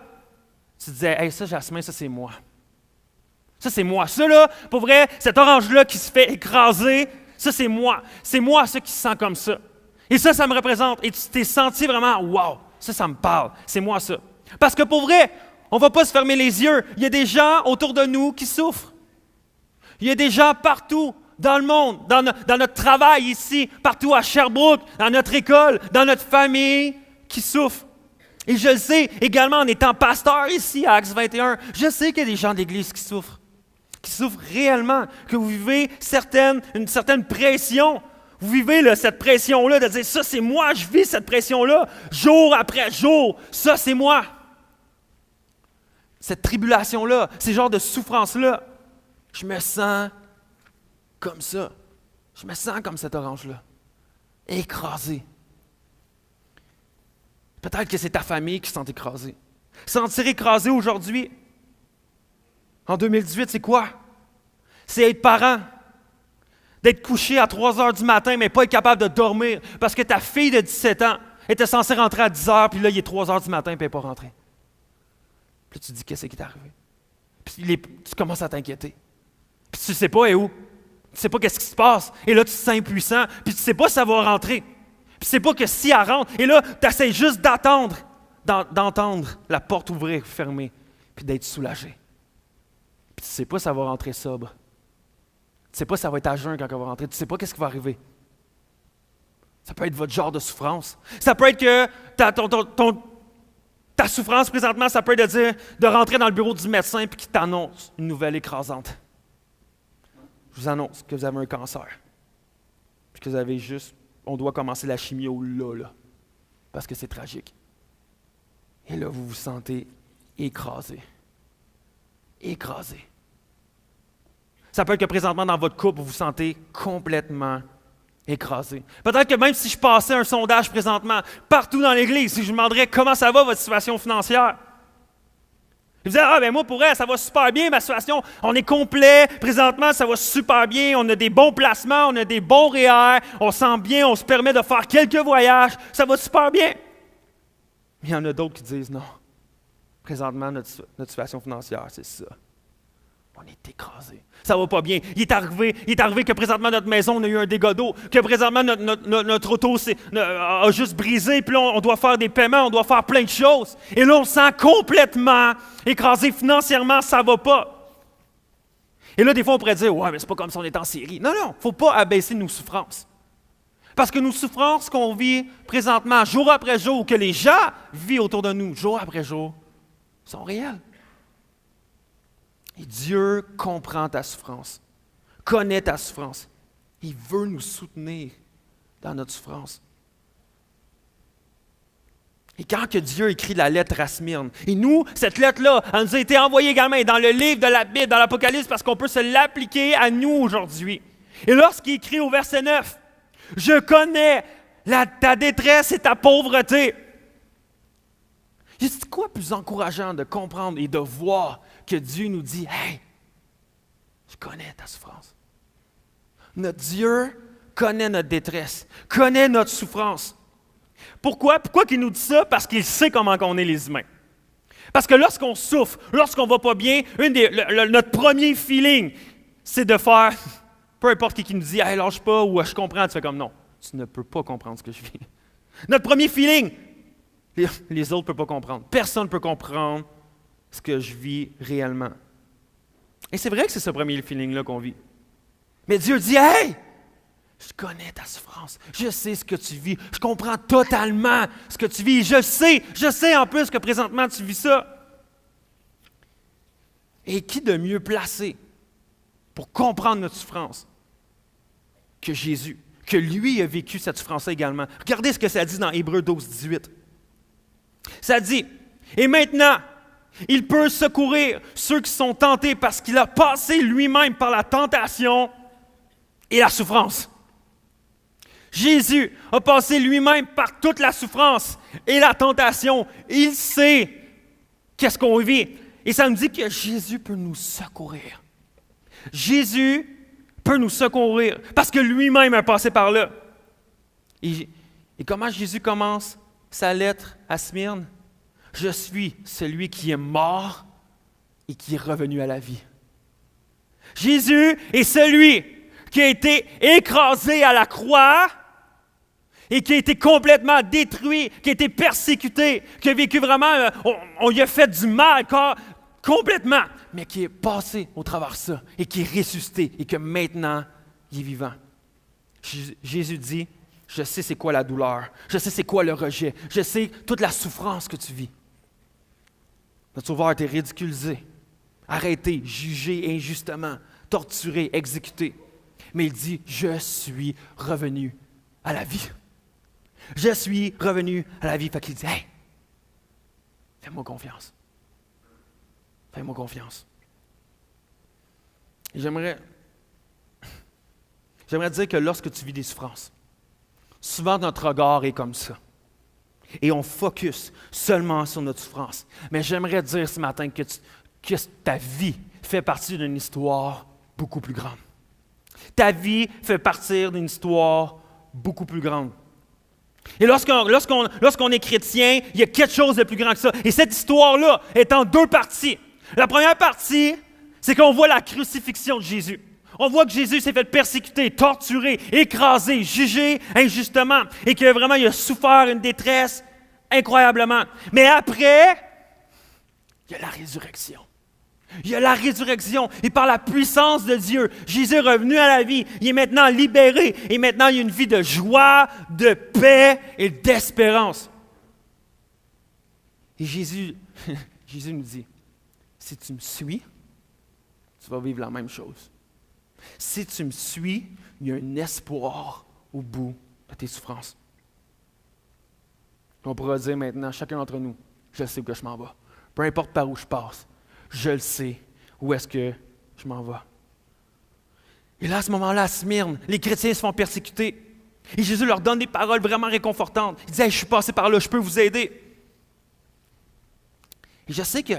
A: tu disais, « Hey, ça, Jasmin, ça, c'est moi. Ça, c'est moi. Ça, là, pour vrai, cet orange-là qui se fait écraser, ça, c'est moi. C'est moi, ça, qui se sent comme ça. Et ça me représente. Et tu t'es senti vraiment, wow, ça me parle. C'est moi, ça. Parce que pour vrai, on ne va pas se fermer les yeux. Il y a des gens autour de nous qui souffrent. Il y a des gens partout dans le monde, dans notre travail ici, partout à Sherbrooke, dans notre école, dans notre famille, qui souffrent. Et je le sais, également en étant pasteur ici à Acts 21, je sais qu'il y a des gens de l'Église qui souffrent réellement, que vous vivez une certaine pression. Vous vivez cette pression-là de dire, ça c'est moi, je vis cette pression-là, jour après jour, ça c'est moi. Cette tribulation-là, ces genres de souffrances-là, je me sens comme ça. Je me sens comme cet orange-là, écrasé. Peut-être que c'est ta famille qui se sent écrasée. Sentir écrasé aujourd'hui, en 2018, c'est quoi? C'est être parent. D'être couché à 3 heures du matin, mais pas être capable de dormir parce que ta fille de 17 ans était censée rentrer à 10 heures, puis là, il est 3 heures du matin, puis elle n'est pas rentrée. Puis là, tu te dis, qu'est-ce qui est arrivé? Puis tu commences à t'inquiéter. Puis tu ne sais pas où. Tu ne sais pas qu'est-ce qui se passe. Et là, tu te sens impuissant, puis tu ne sais pas si ça va rentrer. Puis c'est pas que si elle rentre, et là, tu essaies juste d'entendre la porte ouvrir, fermer, puis d'être soulagé. Puis tu sais pas si ça va rentrer sobre. Tu sais pas si ça va être à jeun quand elle va rentrer. Tu sais pas qu'est-ce qui va arriver. Ça peut être votre genre de souffrance. Ça peut être que ta souffrance présentement, ça peut être de rentrer dans le bureau du médecin puis qu'il t'annonce une nouvelle écrasante. Je vous annonce que vous avez un cancer. Puis que vous avez on doit commencer la chimio là, parce que c'est tragique. Et là, vous vous sentez écrasé. Écrasé. Ça peut être que présentement, dans votre couple, vous vous sentez complètement écrasé. Peut-être que même si je passais un sondage présentement, partout dans l'Église, si je vous demanderais comment ça va, votre situation financière, vous dites, ben moi, pour elle, ça va super bien, ma situation, on est complet, présentement, ça va super bien, on a des bons placements, on a des bons REER, on sent bien, on se permet de faire quelques voyages, ça va super bien. Mais il y en a d'autres qui disent, non, présentement, notre situation financière, c'est ça. On est écrasé. Ça va pas bien. Il est arrivé que présentement, notre maison, on a eu un dégât d'eau, que présentement, notre auto a juste brisé, puis là, on doit faire des paiements, on doit faire plein de choses. Et là, on se sent complètement écrasé financièrement, ça va pas. Et là, des fois, on pourrait dire, ouais, mais c'est pas comme si on était en série. Non, il ne faut pas abaisser nos souffrances. Parce que nos souffrances qu'on vit présentement, jour après jour, que les gens vivent autour de nous, jour après jour, sont réelles. Et Dieu comprend ta souffrance, connaît ta souffrance. Il veut nous soutenir dans notre souffrance. Et quand que Dieu écrit la lettre à Smyrne, et nous, cette lettre-là, elle nous a été envoyée également dans le livre de la Bible, dans l'Apocalypse, parce qu'on peut se l'appliquer à nous aujourd'hui. Et lorsqu'il écrit au verset 9, « Je connais ta détresse et ta pauvreté. » C'est quoi plus encourageant de comprendre et de voir que Dieu nous dit, « Hey, je connais ta souffrance. » Notre Dieu connaît notre détresse, connaît notre souffrance. Pourquoi? Pourquoi qu'il nous dit ça? Parce qu'il sait comment on est les humains. Parce que lorsqu'on souffre, lorsqu'on ne va pas bien, notre premier feeling, c'est de faire, peu importe qui nous dit « Hey, lâche pas » ou « Je comprends », tu fais comme « Non, tu ne peux pas comprendre ce que je vis. » Notre premier feeling, les autres ne peuvent pas comprendre. Personne ne peut comprendre ce que je vis réellement. Et c'est vrai que c'est ce premier feeling-là qu'on vit. Mais Dieu dit « Hey! Je connais ta souffrance. Je sais ce que tu vis. Je comprends totalement ce que tu vis. Je sais en plus que présentement tu vis ça. » Et qui de mieux placé pour comprendre notre souffrance que Jésus, que lui a vécu cette souffrance également. Regardez ce que ça dit dans Hébreux 12, 18. Ça dit, « Et maintenant, il peut secourir ceux qui sont tentés parce qu'il a passé lui-même par la tentation et la souffrance. » Jésus a passé lui-même par toute la souffrance et la tentation. Il sait qu'est-ce qu'on vit. Et ça nous dit que Jésus peut nous secourir. Jésus peut nous secourir parce que lui-même a passé par là. Et comment Jésus commence sa lettre à Smyrne? « Je suis celui qui est mort et qui est revenu à la vie. » Jésus est celui qui a été écrasé à la croix et qui a été complètement détruit, qui a été persécuté, qui a vécu vraiment, on lui a fait du mal complètement, mais qui est passé au travers de ça et qui est ressuscité et que maintenant, il est vivant. Jésus dit, « Je sais c'est quoi la douleur, je sais c'est quoi le rejet, je sais toute la souffrance que tu vis. » Notre Sauveur a été ridiculisé, arrêté, jugé injustement, torturé, exécuté. Mais il dit, « Je suis revenu à la vie. » Je suis revenu à la vie. Fait qu'il dit, « Hey, fais-moi confiance. Fais-moi confiance. » Et j'aimerais dire que lorsque tu vis des souffrances, souvent notre regard est comme ça. Et on focus seulement sur notre souffrance. Mais j'aimerais dire ce matin que ta vie fait partie d'une histoire beaucoup plus grande. Ta vie fait partie d'une histoire beaucoup plus grande. Et lorsqu'on est chrétien, il y a quelque chose de plus grand que ça. Et cette histoire-là est en deux parties. La première partie, c'est qu'on voit la crucifixion de Jésus. On voit que Jésus s'est fait persécuter, torturer, écraser, juger injustement et que vraiment il a souffert une détresse incroyablement. Mais après, il y a la résurrection. Il y a la résurrection et par la puissance de Dieu, Jésus est revenu à la vie. Il est maintenant libéré et maintenant il y a une vie de joie, de paix et d'espérance. Et Jésus nous dit, si tu me suis, tu vas vivre la même chose. Si tu me suis, il y a un espoir au bout de tes souffrances. On pourra dire maintenant, chacun d'entre nous, je sais où que je m'en vais. Peu importe par où je passe, je le sais où est-ce que je m'en vais. Et là, à ce moment-là, à Smyrne, les chrétiens se font persécuter. Et Jésus leur donne des paroles vraiment réconfortantes. Il dit, hey, je suis passé par là, je peux vous aider. Et je sais que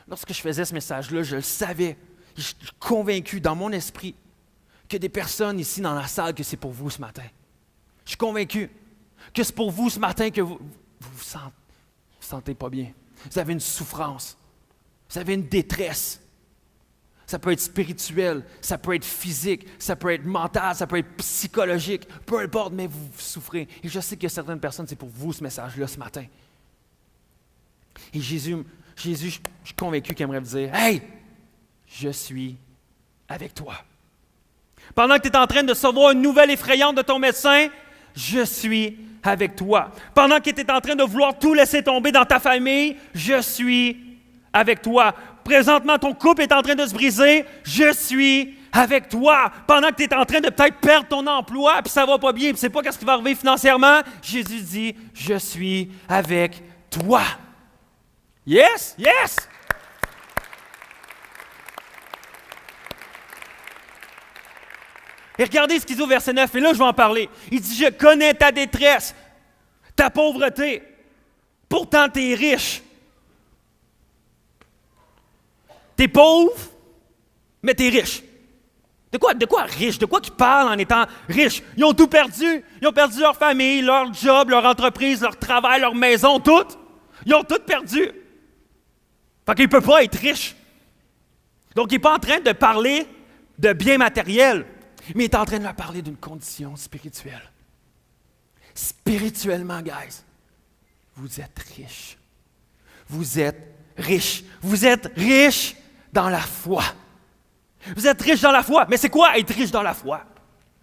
A: lorsque je faisais ce message-là, je le savais. Je suis convaincu dans mon esprit qu'il y a des personnes ici dans la salle que c'est pour vous ce matin. Je suis convaincu que c'est pour vous ce matin que vous vous sentez pas bien. Vous avez une souffrance. Vous avez une détresse. Ça peut être spirituel, ça peut être physique, ça peut être mental, ça peut être psychologique. Peu importe, mais vous souffrez. Et je sais qu'il y a certaines personnes, c'est pour vous ce message-là ce matin. Et Jésus, je suis convaincu qu'il aimerait vous dire, « Hey! Je suis avec toi. » Pendant que tu es en train de recevoir une nouvelle effrayante de ton médecin, je suis avec toi. Pendant que tu es en train de vouloir tout laisser tomber dans ta famille, je suis avec toi. Présentement, ton couple est en train de se briser, je suis avec toi. Pendant que tu es en train de peut-être perdre ton emploi, puis ça va pas bien, puis tu sais pas qu'est-ce qui va arriver financièrement, Jésus dit, je suis avec toi. Yes, yes! Et regardez ce qu'il dit au verset 9, et là je vais en parler. Il dit, je connais ta détresse, ta pauvreté, pourtant tu es riche. Tu es pauvre, mais tu es riche. De quoi riche? De quoi qu'ils parlent en étant riches? Ils ont tout perdu. Ils ont perdu leur famille, leur job, leur entreprise, leur travail, leur maison, tout. Ils ont tout perdu. Fait qu'il ne peut pas être riche. Donc, il n'est pas en train de parler de biens matériels, mais il est en train de leur parler d'une condition spirituelle. Spirituellement, guys, vous êtes riches. Vous êtes riches. Vous êtes riches dans la foi. Vous êtes riches dans la foi. Mais c'est quoi être riche dans la foi?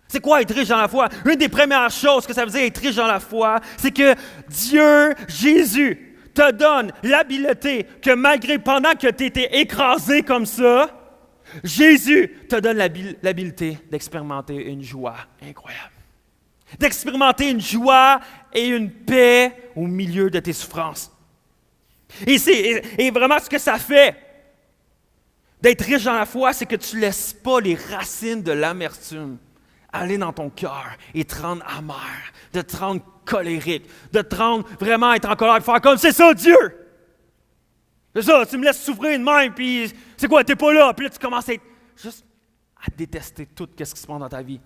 A: C'est quoi être riche dans la foi? Une des premières choses que ça veut dire être riche dans la foi, c'est que Dieu, Jésus, te donne l'habileté que malgré, pendant que tu étais écrasé comme ça, Jésus te donne l'habileté d'expérimenter une joie incroyable. D'expérimenter une joie et une paix au milieu de tes souffrances. Et vraiment ce que ça fait d'être riche dans la foi, c'est que tu ne laisses pas les racines de l'amertume aller dans ton cœur et te rendre amer, de te rendre colérique, de te rendre vraiment être en colère, de faire comme c'est ça Dieu! C'est ça, tu me laisses souffrir de même, puis c'est quoi, t'es pas là, puis là tu commences à être juste à détester tout ce qui se passe dans ta vie.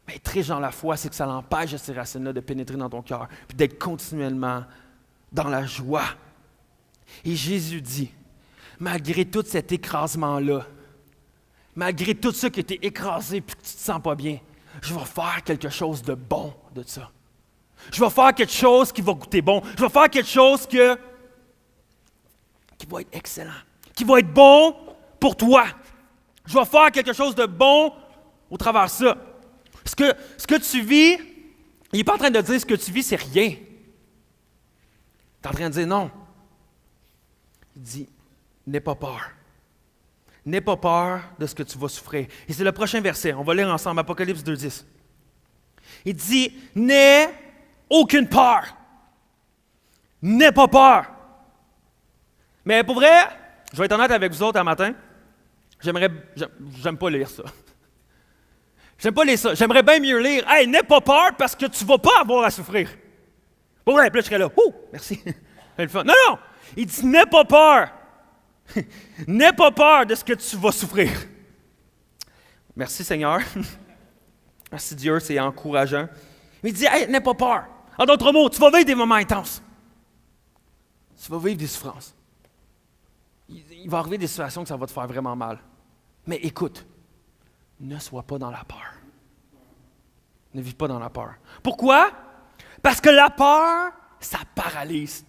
A: Mais être riche dans la foi, c'est que ça l'empêche ces racines-là de pénétrer dans ton cœur, puis d'être continuellement dans la joie. Et Jésus dit, malgré tout cet écrasement-là, malgré tout ça qui était écrasé et que tu ne te sens pas bien, je vais faire quelque chose de bon de ça. Je vais faire quelque chose qui va goûter bon. Je vais faire quelque chose qui va être excellent, qui va être bon pour toi. Je vais faire quelque chose de bon au travers de ça. Ce que tu vis, il n'est pas en train de dire ce que tu vis, c'est rien. Il est en train de dire non. Il dit, n'aie pas peur. N'aie pas peur de ce que tu vas souffrir. Et c'est le prochain verset. On va lire ensemble, Apocalypse 2:10. Il dit, n'aie aucune peur. N'aie pas peur. Mais pour vrai, je vais être honnête avec vous autres un matin. J'aime pas lire ça. J'aime pas lire ça. J'aimerais bien mieux lire, hey, n'aie pas peur parce que tu ne vas pas avoir à souffrir. Pour vrai, puis là, je serais là, merci. Non, il dit, n'aie pas peur. N'aie pas peur de ce que tu vas souffrir. Merci Seigneur. Merci Dieu, c'est encourageant. Mais il dit, hey, n'aie pas peur. En d'autres mots, tu vas vivre des moments intenses. Tu vas vivre des souffrances. Il va arriver des situations que ça va te faire vraiment mal. Mais écoute, ne sois pas dans la peur. Ne vis pas dans la peur. Pourquoi? Parce que la peur, ça paralyse.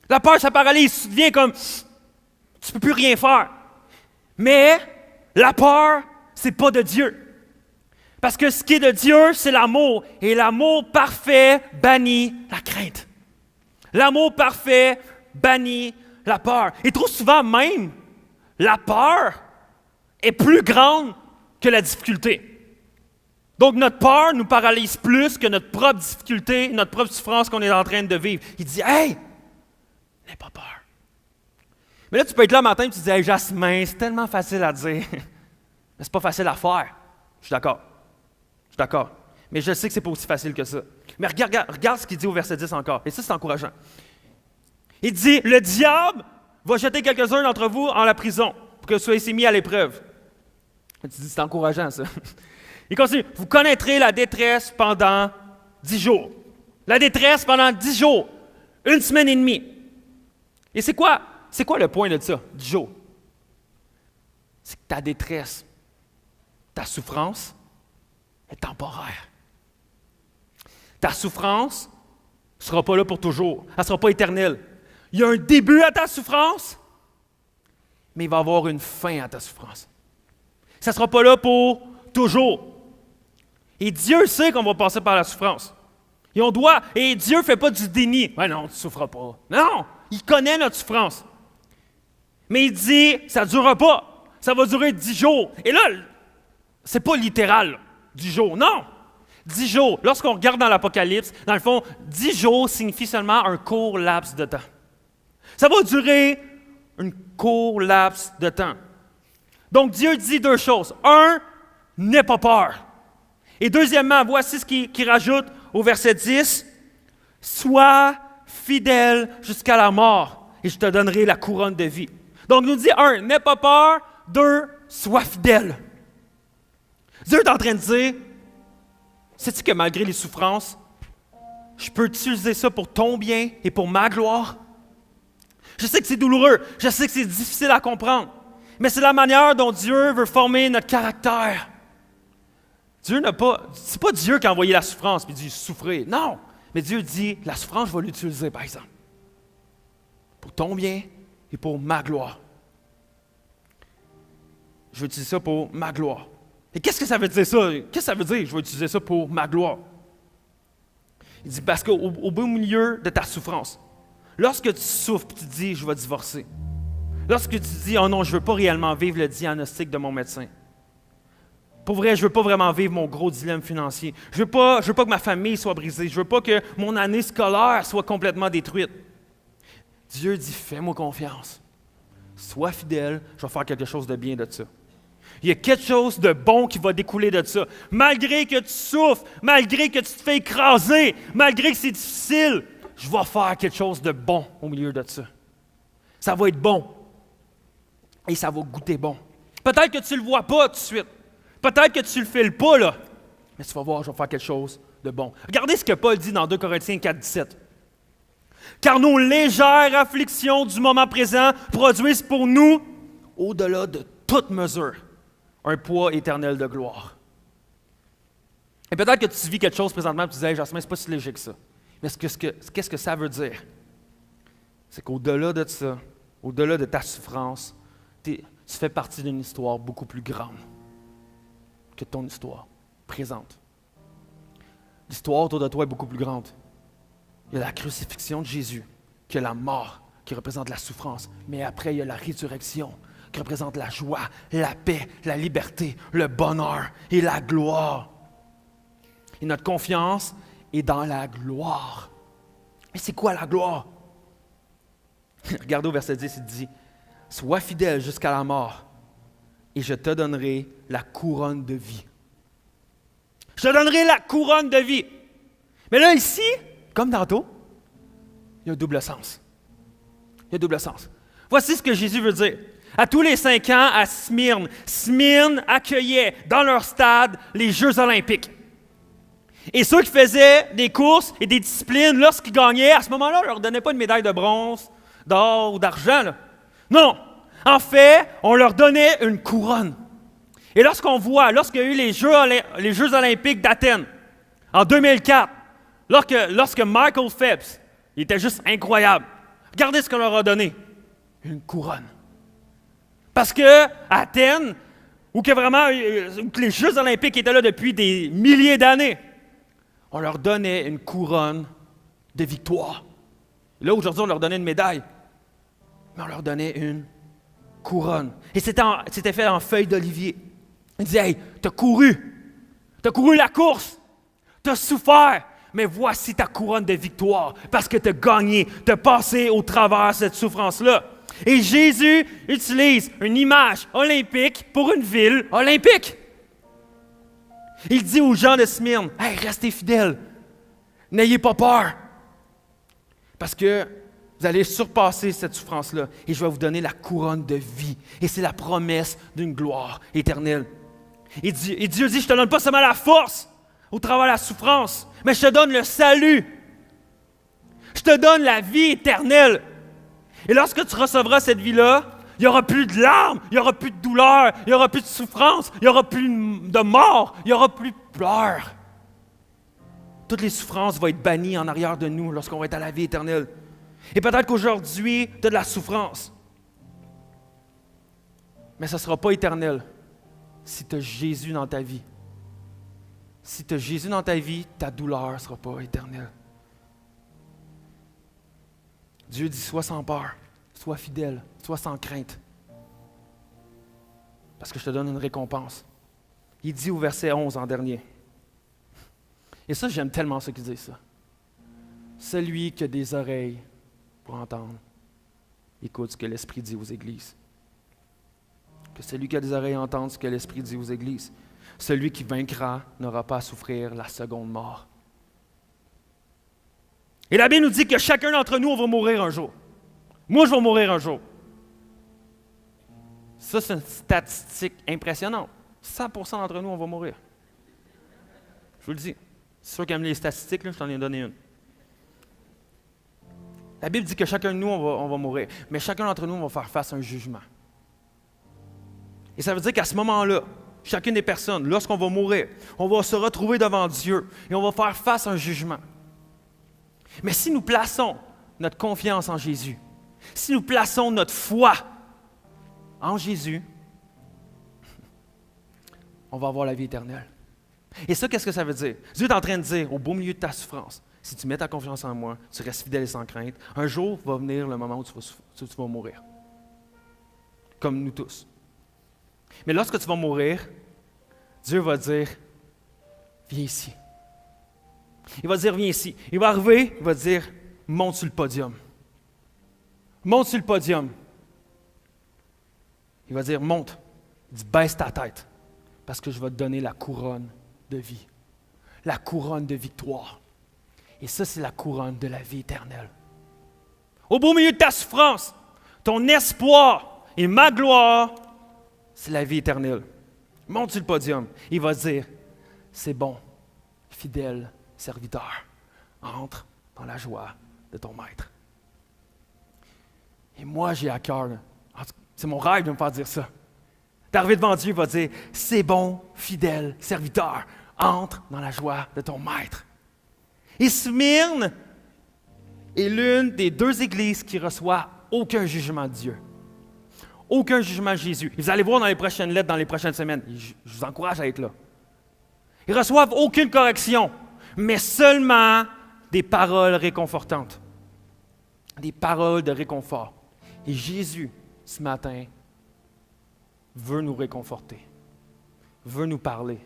A: La peur, ça paralyse. Tu deviens comme, tu ne peux plus rien faire. Mais la peur, c'est pas de Dieu. Parce que ce qui est de Dieu, c'est l'amour. Et l'amour parfait bannit la crainte. L'amour parfait bannit la peur. Et trop souvent même, la peur est plus grande que la difficulté. Donc notre peur nous paralyse plus que notre propre difficulté, notre propre souffrance qu'on est en train de vivre. Il dit, hey, n'aie pas peur. Mais là, tu peux être là le matin et tu te dis, hey, Jasmin, c'est tellement facile à dire, mais c'est pas facile à faire. Je suis d'accord. Mais je sais que c'est pas aussi facile que ça. Mais regarde ce qu'il dit au verset 10 encore. Et ça, c'est encourageant. Il dit, le diable va jeter quelques-uns d'entre vous en la prison pour que vous soyez mis à l'épreuve. Tu dis, c'est encourageant, ça. Il continue, vous connaîtrez la détresse pendant 10 jours. La détresse pendant 10 jours. 1 semaine et demie. Et c'est quoi le point de ça, 10 jours? C'est que ta détresse, ta souffrance est temporaire. Ta souffrance ne sera pas là pour toujours. Elle ne sera pas éternelle. Il y a un début à ta souffrance, mais il va y avoir une fin à ta souffrance. Ça ne sera pas là pour toujours. Et Dieu sait qu'on va passer par la souffrance. Et Dieu ne fait pas du déni. Ouais, non, tu ne souffres pas. Non, il connaît notre souffrance. Mais il dit, ça ne durera pas. ça va durer 10 jours. Et là, c'est pas littéral, 10 jours, non. 10 jours, lorsqu'on regarde dans l'Apocalypse, dans le fond, 10 jours signifie seulement un court laps de temps. Ça va durer un court laps de temps. Donc, Dieu dit deux choses. Un, n'aie pas peur. Et deuxièmement, voici ce qu'il rajoute au verset 10. Sois fidèle jusqu'à la mort, et je te donnerai la couronne de vie. Donc, il nous dit, un, n'aie pas peur. Deux, sois fidèle. Dieu est en train de dire, sais-tu que malgré les souffrances, je peux utiliser ça pour ton bien et pour ma gloire? Je sais que c'est douloureux, je sais que c'est difficile à comprendre, mais c'est la manière dont Dieu veut former notre caractère. C'est pas Dieu qui a envoyé la souffrance et dit souffrez. Non, mais Dieu dit la souffrance, je vais l'utiliser par exemple. Pour ton bien et pour ma gloire. Je vais utiliser ça pour ma gloire. Et qu'est-ce que ça veut dire ça? Qu'est-ce que ça veut dire je vais utiliser ça pour ma gloire? Il dit parce qu'au beau milieu de ta souffrance, lorsque tu souffres, tu te dis je vais divorcer. Lorsque tu te dis oh non, je ne veux pas réellement vivre le diagnostic de mon médecin. Pour vrai, je ne veux pas vraiment vivre mon gros dilemme financier. Je ne veux pas que ma famille soit brisée. Je ne veux pas que mon année scolaire soit complètement détruite. Dieu dit, fais-moi confiance. Sois fidèle, je vais faire quelque chose de bien de ça. Il y a quelque chose de bon qui va découler de ça. Malgré que tu souffres, malgré que tu te fais écraser, malgré que c'est difficile, je vais faire quelque chose de bon au milieu de ça. Ça va être bon. Et ça va goûter bon. Peut-être que tu ne le vois pas tout de suite. Peut-être que tu ne le files pas, là. Mais tu vas voir, je vais faire quelque chose de bon. Regardez ce que Paul dit dans 2 Corinthiens 4, 17. Car nos légères afflictions du moment présent produisent pour nous, au-delà de toute mesure, un poids éternel de gloire. Et peut-être que tu vis quelque chose présentement et tu disais, hey, Jasmin, c'est pas si léger que ça. Mais qu'est-ce que ça veut dire? C'est qu'au-delà de ça, au-delà de ta souffrance, tu fais partie d'une histoire beaucoup plus grande que ton histoire présente. L'histoire autour de toi est beaucoup plus grande. Il y a la crucifixion de Jésus, qui est la mort, qui représente la souffrance. Mais après, il y a la résurrection, qui représente la joie, la paix, la liberté, le bonheur et la gloire. Et notre confiance est dans la gloire. Mais c'est quoi la gloire? Regardez au verset 10, il dit « Sois fidèle jusqu'à la mort, et je te donnerai la couronne de vie. » Je te donnerai la couronne de vie. Mais là, ici, comme tantôt, il y a un double sens. Il y a un double sens. Voici ce que Jésus veut dire. À tous les 5 ans, à Smyrne, Smyrne accueillait dans leur stade les Jeux olympiques. Et ceux qui faisaient des courses et des disciplines, lorsqu'ils gagnaient, à ce moment-là, on ne leur donnait pas une médaille de bronze, d'or ou d'argent. Là. Non. En fait, on leur donnait une couronne. Et lorsqu'il y a eu les Jeux olympiques d'Athènes, en 2004, lorsque Michael Phelps, il était juste incroyable, regardez ce qu'on leur a donné. Une couronne. Parce que Athènes, où les Jeux olympiques étaient là depuis des milliers d'années, on leur donnait une couronne de victoire. Et là, aujourd'hui, on leur donnait une médaille. Mais on leur donnait une couronne. Et c'était fait en feuilles d'olivier. Il disait, hey, t'as couru la course, t'as souffert, mais voici ta couronne de victoire, parce que t'as gagné, t'as passé au travers de cette souffrance-là. Et Jésus utilise une image olympique pour une ville olympique. Il dit aux gens de Smyrne, « Hey, restez fidèles, n'ayez pas peur, parce que vous allez surpasser cette souffrance-là, et je vais vous donner la couronne de vie. » Et c'est la promesse d'une gloire éternelle. Et Dieu dit, « Je ne te donne pas seulement la force au travers de la souffrance, mais je te donne le salut. Je te donne la vie éternelle. » Et lorsque tu recevras cette vie-là, il n'y aura plus de larmes, il n'y aura plus de douleur, il n'y aura plus de souffrance, il n'y aura plus de mort, il n'y aura plus de pleurs. Toutes les souffrances vont être bannies en arrière de nous lorsqu'on va être à la vie éternelle. Et peut-être qu'aujourd'hui, tu as de la souffrance. Mais ça ne sera pas éternel si tu as Jésus dans ta vie. Si tu as Jésus dans ta vie, ta douleur ne sera pas éternelle. Dieu dit, sois sans peur, sois fidèle, sois sans crainte. parce que je te donne une récompense. Il dit au verset 11 en dernier. Et ça, j'aime tellement ce qu'il dit ça. Celui qui a des oreilles pour entendre, écoute ce que l'Esprit dit aux églises. Que celui qui a des oreilles entende ce que l'Esprit dit aux églises. Celui qui vaincra n'aura pas à souffrir la seconde mort. Et la Bible nous dit que chacun d'entre nous, on va mourir un jour. Moi, je vais mourir un jour. Ça, c'est une statistique impressionnante. 100% d'entre nous, on va mourir. Je vous le dis. C'est sûr qu'aime les statistiques, là, je t'en ai donné une. La Bible dit que chacun de nous, on va mourir. Mais chacun d'entre nous, on va faire face à un jugement. Et ça veut dire qu'à ce moment-là, chacune des personnes, lorsqu'on va mourir, on va se retrouver devant Dieu et on va faire face à un jugement. Mais si nous plaçons notre confiance en Jésus, si nous plaçons notre foi en Jésus, on va avoir la vie éternelle. Et ça, qu'est-ce que ça veut dire? Dieu est en train de dire, au beau milieu de ta souffrance, si tu mets ta confiance en moi, tu restes fidèle et sans crainte, un jour va venir le moment où tu vas mourir. Comme nous tous. Mais lorsque tu vas mourir, Dieu va dire, viens ici. Il va dire, viens ici. Il va arriver, il va dire, monte sur le podium. Monte sur le podium. Il va dire, monte. Il dit, baisse ta tête, parce que je vais te donner la couronne de vie. La couronne de victoire. Et ça, c'est la couronne de la vie éternelle. Au beau milieu de ta souffrance, ton espoir et ma gloire, c'est la vie éternelle. Monte sur le podium. Il va dire, c'est bon, fidèle serviteur, entre dans la joie de ton maître. Et moi, j'ai à cœur, c'est mon rêve de me faire dire ça. D'arriver devant Dieu, il va dire, c'est bon, fidèle serviteur, entre dans la joie de ton maître. Et Smyrne est l'une des deux églises qui reçoit aucun jugement de Dieu. Aucun jugement de Jésus. Et vous allez voir dans les prochaines lettres, dans les prochaines semaines. Je vous encourage à être là. Ils ne reçoivent aucune correction, mais seulement des paroles réconfortantes. Des paroles de réconfort. Et Jésus, ce matin, veut nous réconforter, veut nous parler,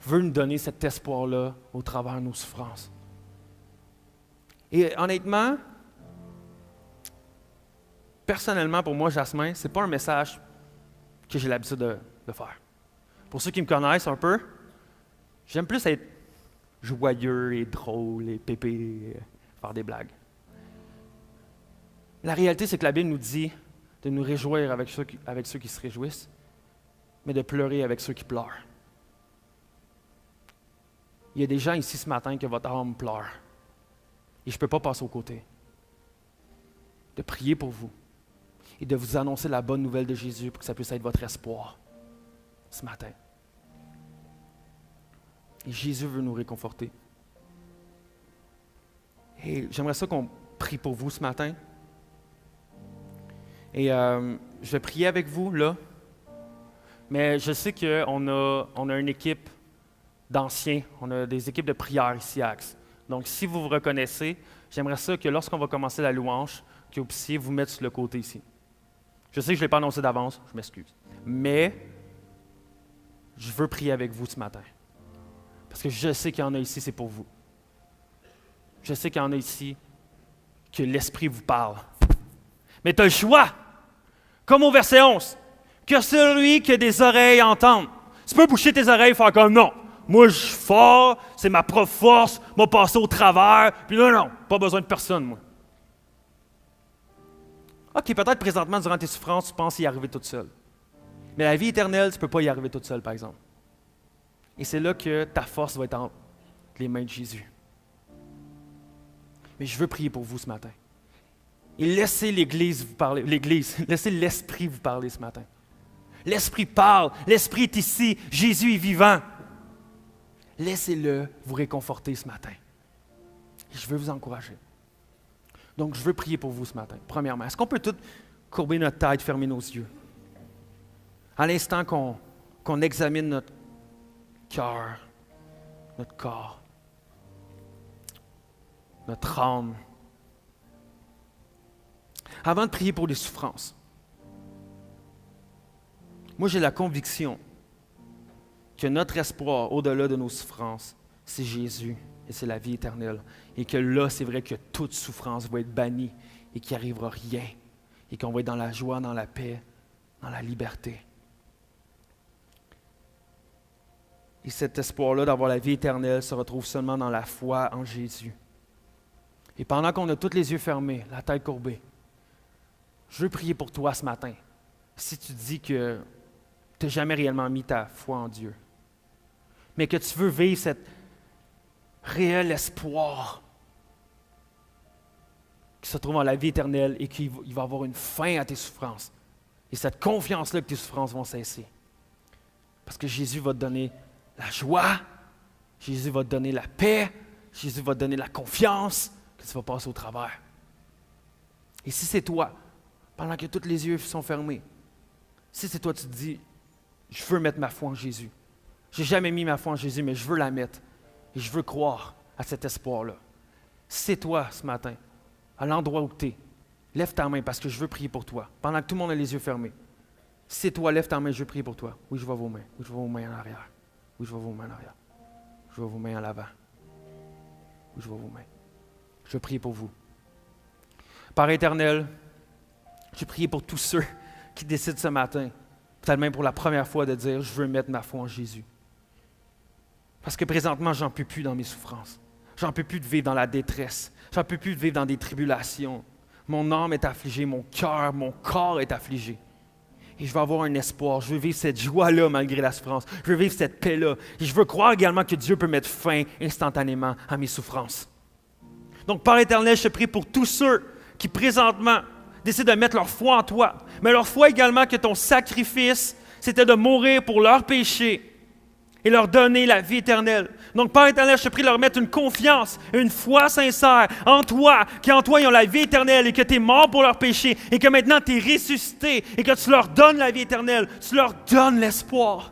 A: veut nous donner cet espoir-là au travers de nos souffrances. Et honnêtement, personnellement, pour moi, Jasmin, ce n'est pas un message que j'ai l'habitude de faire. Pour ceux qui me connaissent un peu, j'aime plus être joyeux et drôle et pépé, faire des blagues. La réalité, c'est que la Bible nous dit de nous réjouir avec ceux qui se réjouissent, mais de pleurer avec ceux qui pleurent. Il y a des gens ici ce matin que votre âme pleure. Et je ne peux pas passer aux côtés. De prier pour vous et de vous annoncer la bonne nouvelle de Jésus pour que ça puisse être votre espoir ce matin. Et Jésus veut nous réconforter. Et j'aimerais ça qu'on prie pour vous ce matin. Et je vais prier avec vous, là. Mais je sais qu'on a une équipe d'anciens, on a des équipes de prière ici à Axe. Donc, si vous vous reconnaissez, j'aimerais ça que lorsqu'on va commencer la louange, que vous puissiez vous mettre sur le côté ici. Je sais que je ne l'ai pas annoncé d'avance, je m'excuse. Mais, je veux prier avec vous ce matin. Parce que je sais qu'il y en a ici, c'est pour vous. Je sais qu'il y en a ici que l'Esprit vous parle. Mais tu as le choix. Comme au verset 11. Que celui qui a des oreilles entende. Tu peux boucher tes oreilles et faire comme non. Moi, je suis fort, c'est ma propre force, m'a passé au travers. Puis non, pas besoin de personne, moi. OK, peut-être présentement, durant tes souffrances, tu penses y arriver toute seule. Mais la vie éternelle, tu ne peux pas y arriver toute seule, par exemple. Et c'est là que ta force va être entre les mains de Jésus. Mais je veux prier pour vous ce matin. Et laissez l'Église vous parler. Laissez l'Esprit vous parler ce matin. L'Esprit parle. L'Esprit est ici. Jésus est vivant. Laissez-le vous réconforter ce matin. Et je veux vous encourager. Donc, je veux prier pour vous ce matin. Premièrement, est-ce qu'on peut tous courber notre tête, fermer nos yeux? À l'instant qu'on examine notre cœur, notre corps, notre âme. Avant de prier pour les souffrances, Moi, j'ai la conviction que notre espoir, au-delà de nos souffrances, c'est Jésus et c'est la vie éternelle. Et que là, c'est vrai que toute souffrance va être bannie et qu'il n'arrivera rien. Et qu'on va être dans la joie, dans la paix, dans la liberté. Et cet espoir-là d'avoir la vie éternelle se retrouve seulement dans la foi en Jésus. Et pendant qu'on a tous les yeux fermés, la tête courbée, je veux prier pour toi ce matin. Si tu dis que tu n'as jamais réellement mis ta foi en Dieu, mais que tu veux vivre cet réel espoir qui se trouve dans la vie éternelle et qu'il va avoir une fin à tes souffrances. Et cette confiance-là que tes souffrances vont cesser. Parce que Jésus va te donner la joie, Jésus va te donner la paix, Jésus va te donner la confiance que tu vas passer au travers. Et si c'est toi, pendant que tous les yeux sont fermés, si c'est toi, tu te dis, je veux mettre ma foi en Jésus. Je n'ai jamais mis ma foi en Jésus, mais je veux la mettre. Et je veux croire à cet espoir-là. Si c'est toi ce matin, à l'endroit où tu es, lève ta main parce que je veux prier pour toi. Pendant que tout le monde a les yeux fermés. Si c'est toi, lève ta main, je veux prier pour toi. Oui, je vois vos mains. Oui, je vois vos mains en arrière. Oui, je vois vos mains en arrière. Je vois vos mains en avant. Oui, je vois vos mains. Je veux prier pour vous. Père éternel, je prie pour tous ceux qui décident ce matin, peut-être même pour la première fois, de dire « Je veux mettre ma foi en Jésus ». Parce que présentement, j'en peux plus dans mes souffrances. J'en peux plus de vivre dans la détresse. J'en peux plus de vivre dans des tribulations. Mon âme est affligée, mon cœur, mon corps est affligé. Et je veux avoir un espoir. Je veux vivre cette joie-là malgré la souffrance. Je veux vivre cette paix-là. Et je veux croire également que Dieu peut mettre fin instantanément à mes souffrances. Donc, Père éternel, je te prie pour tous ceux qui présentement décident de mettre leur foi en toi, mais leur foi également que ton sacrifice, c'était de mourir pour leurs péchés et leur donner la vie éternelle. Donc, Père éternel, je te prie de leur mettre une confiance, une foi sincère en toi, qu'en toi, ils ont la vie éternelle et que tu es mort pour leurs péchés et que maintenant tu es ressuscité et que tu leur donnes la vie éternelle, tu leur donnes l'espoir.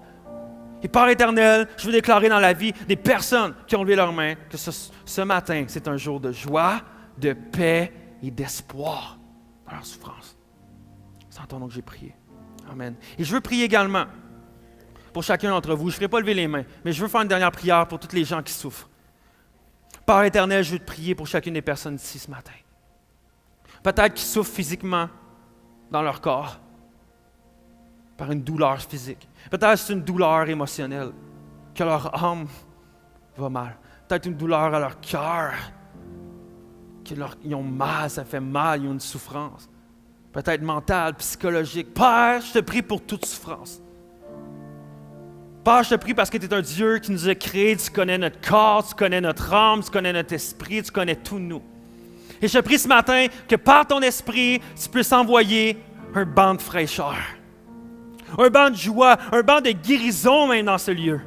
A: Et Père éternel, je veux déclarer dans la vie des personnes qui ont levé leurs mains que ce matin, c'est un jour de joie, de paix et d'espoir dans leur souffrance. C'est en ton nom que j'ai prié. Amen. Et je veux prier également pour chacun d'entre vous. Je ne ferai pas lever les mains, mais je veux faire une dernière prière pour tous les gens qui souffrent. Père éternel, je veux te prier pour chacune des personnes ici ce matin. Peut-être qu'ils souffrent physiquement dans leur corps, par une douleur physique. Peut-être que c'est une douleur émotionnelle, que leur âme va mal. Peut-être une douleur à leur cœur, qu'ils ont mal, ça fait mal, ils ont une souffrance. Peut-être mentale, psychologique. Père, je te prie pour toute souffrance. Père, je te prie parce que tu es un Dieu qui nous a créés, tu connais notre corps, tu connais notre âme, tu connais notre esprit, tu connais tout nous. Et je te prie ce matin que par ton esprit, tu puisses envoyer un banc de fraîcheur, un banc de joie, un banc de guérison même dans ce lieu.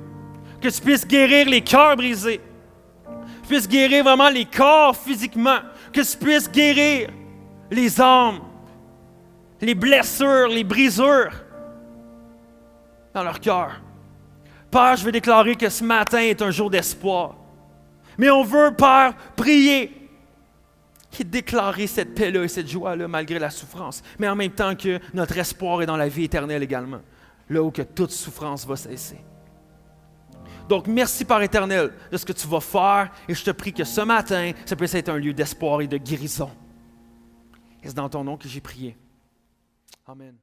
A: Que tu puisses guérir les cœurs brisés, que tu puisses guérir vraiment les corps physiquement, que tu puisses guérir les âmes, les blessures, les brisures dans leur cœur. Père, je veux déclarer que ce matin est un jour d'espoir. Mais on veut, Père, prier et déclarer cette paix-là et cette joie-là malgré la souffrance. Mais en même temps que notre espoir est dans la vie éternelle également, là où que toute souffrance va cesser. Donc, merci, Père éternel, de ce que tu vas faire et je te prie que ce matin, ça puisse être un lieu d'espoir et de guérison. Et c'est dans ton nom que j'ai prié. Amen.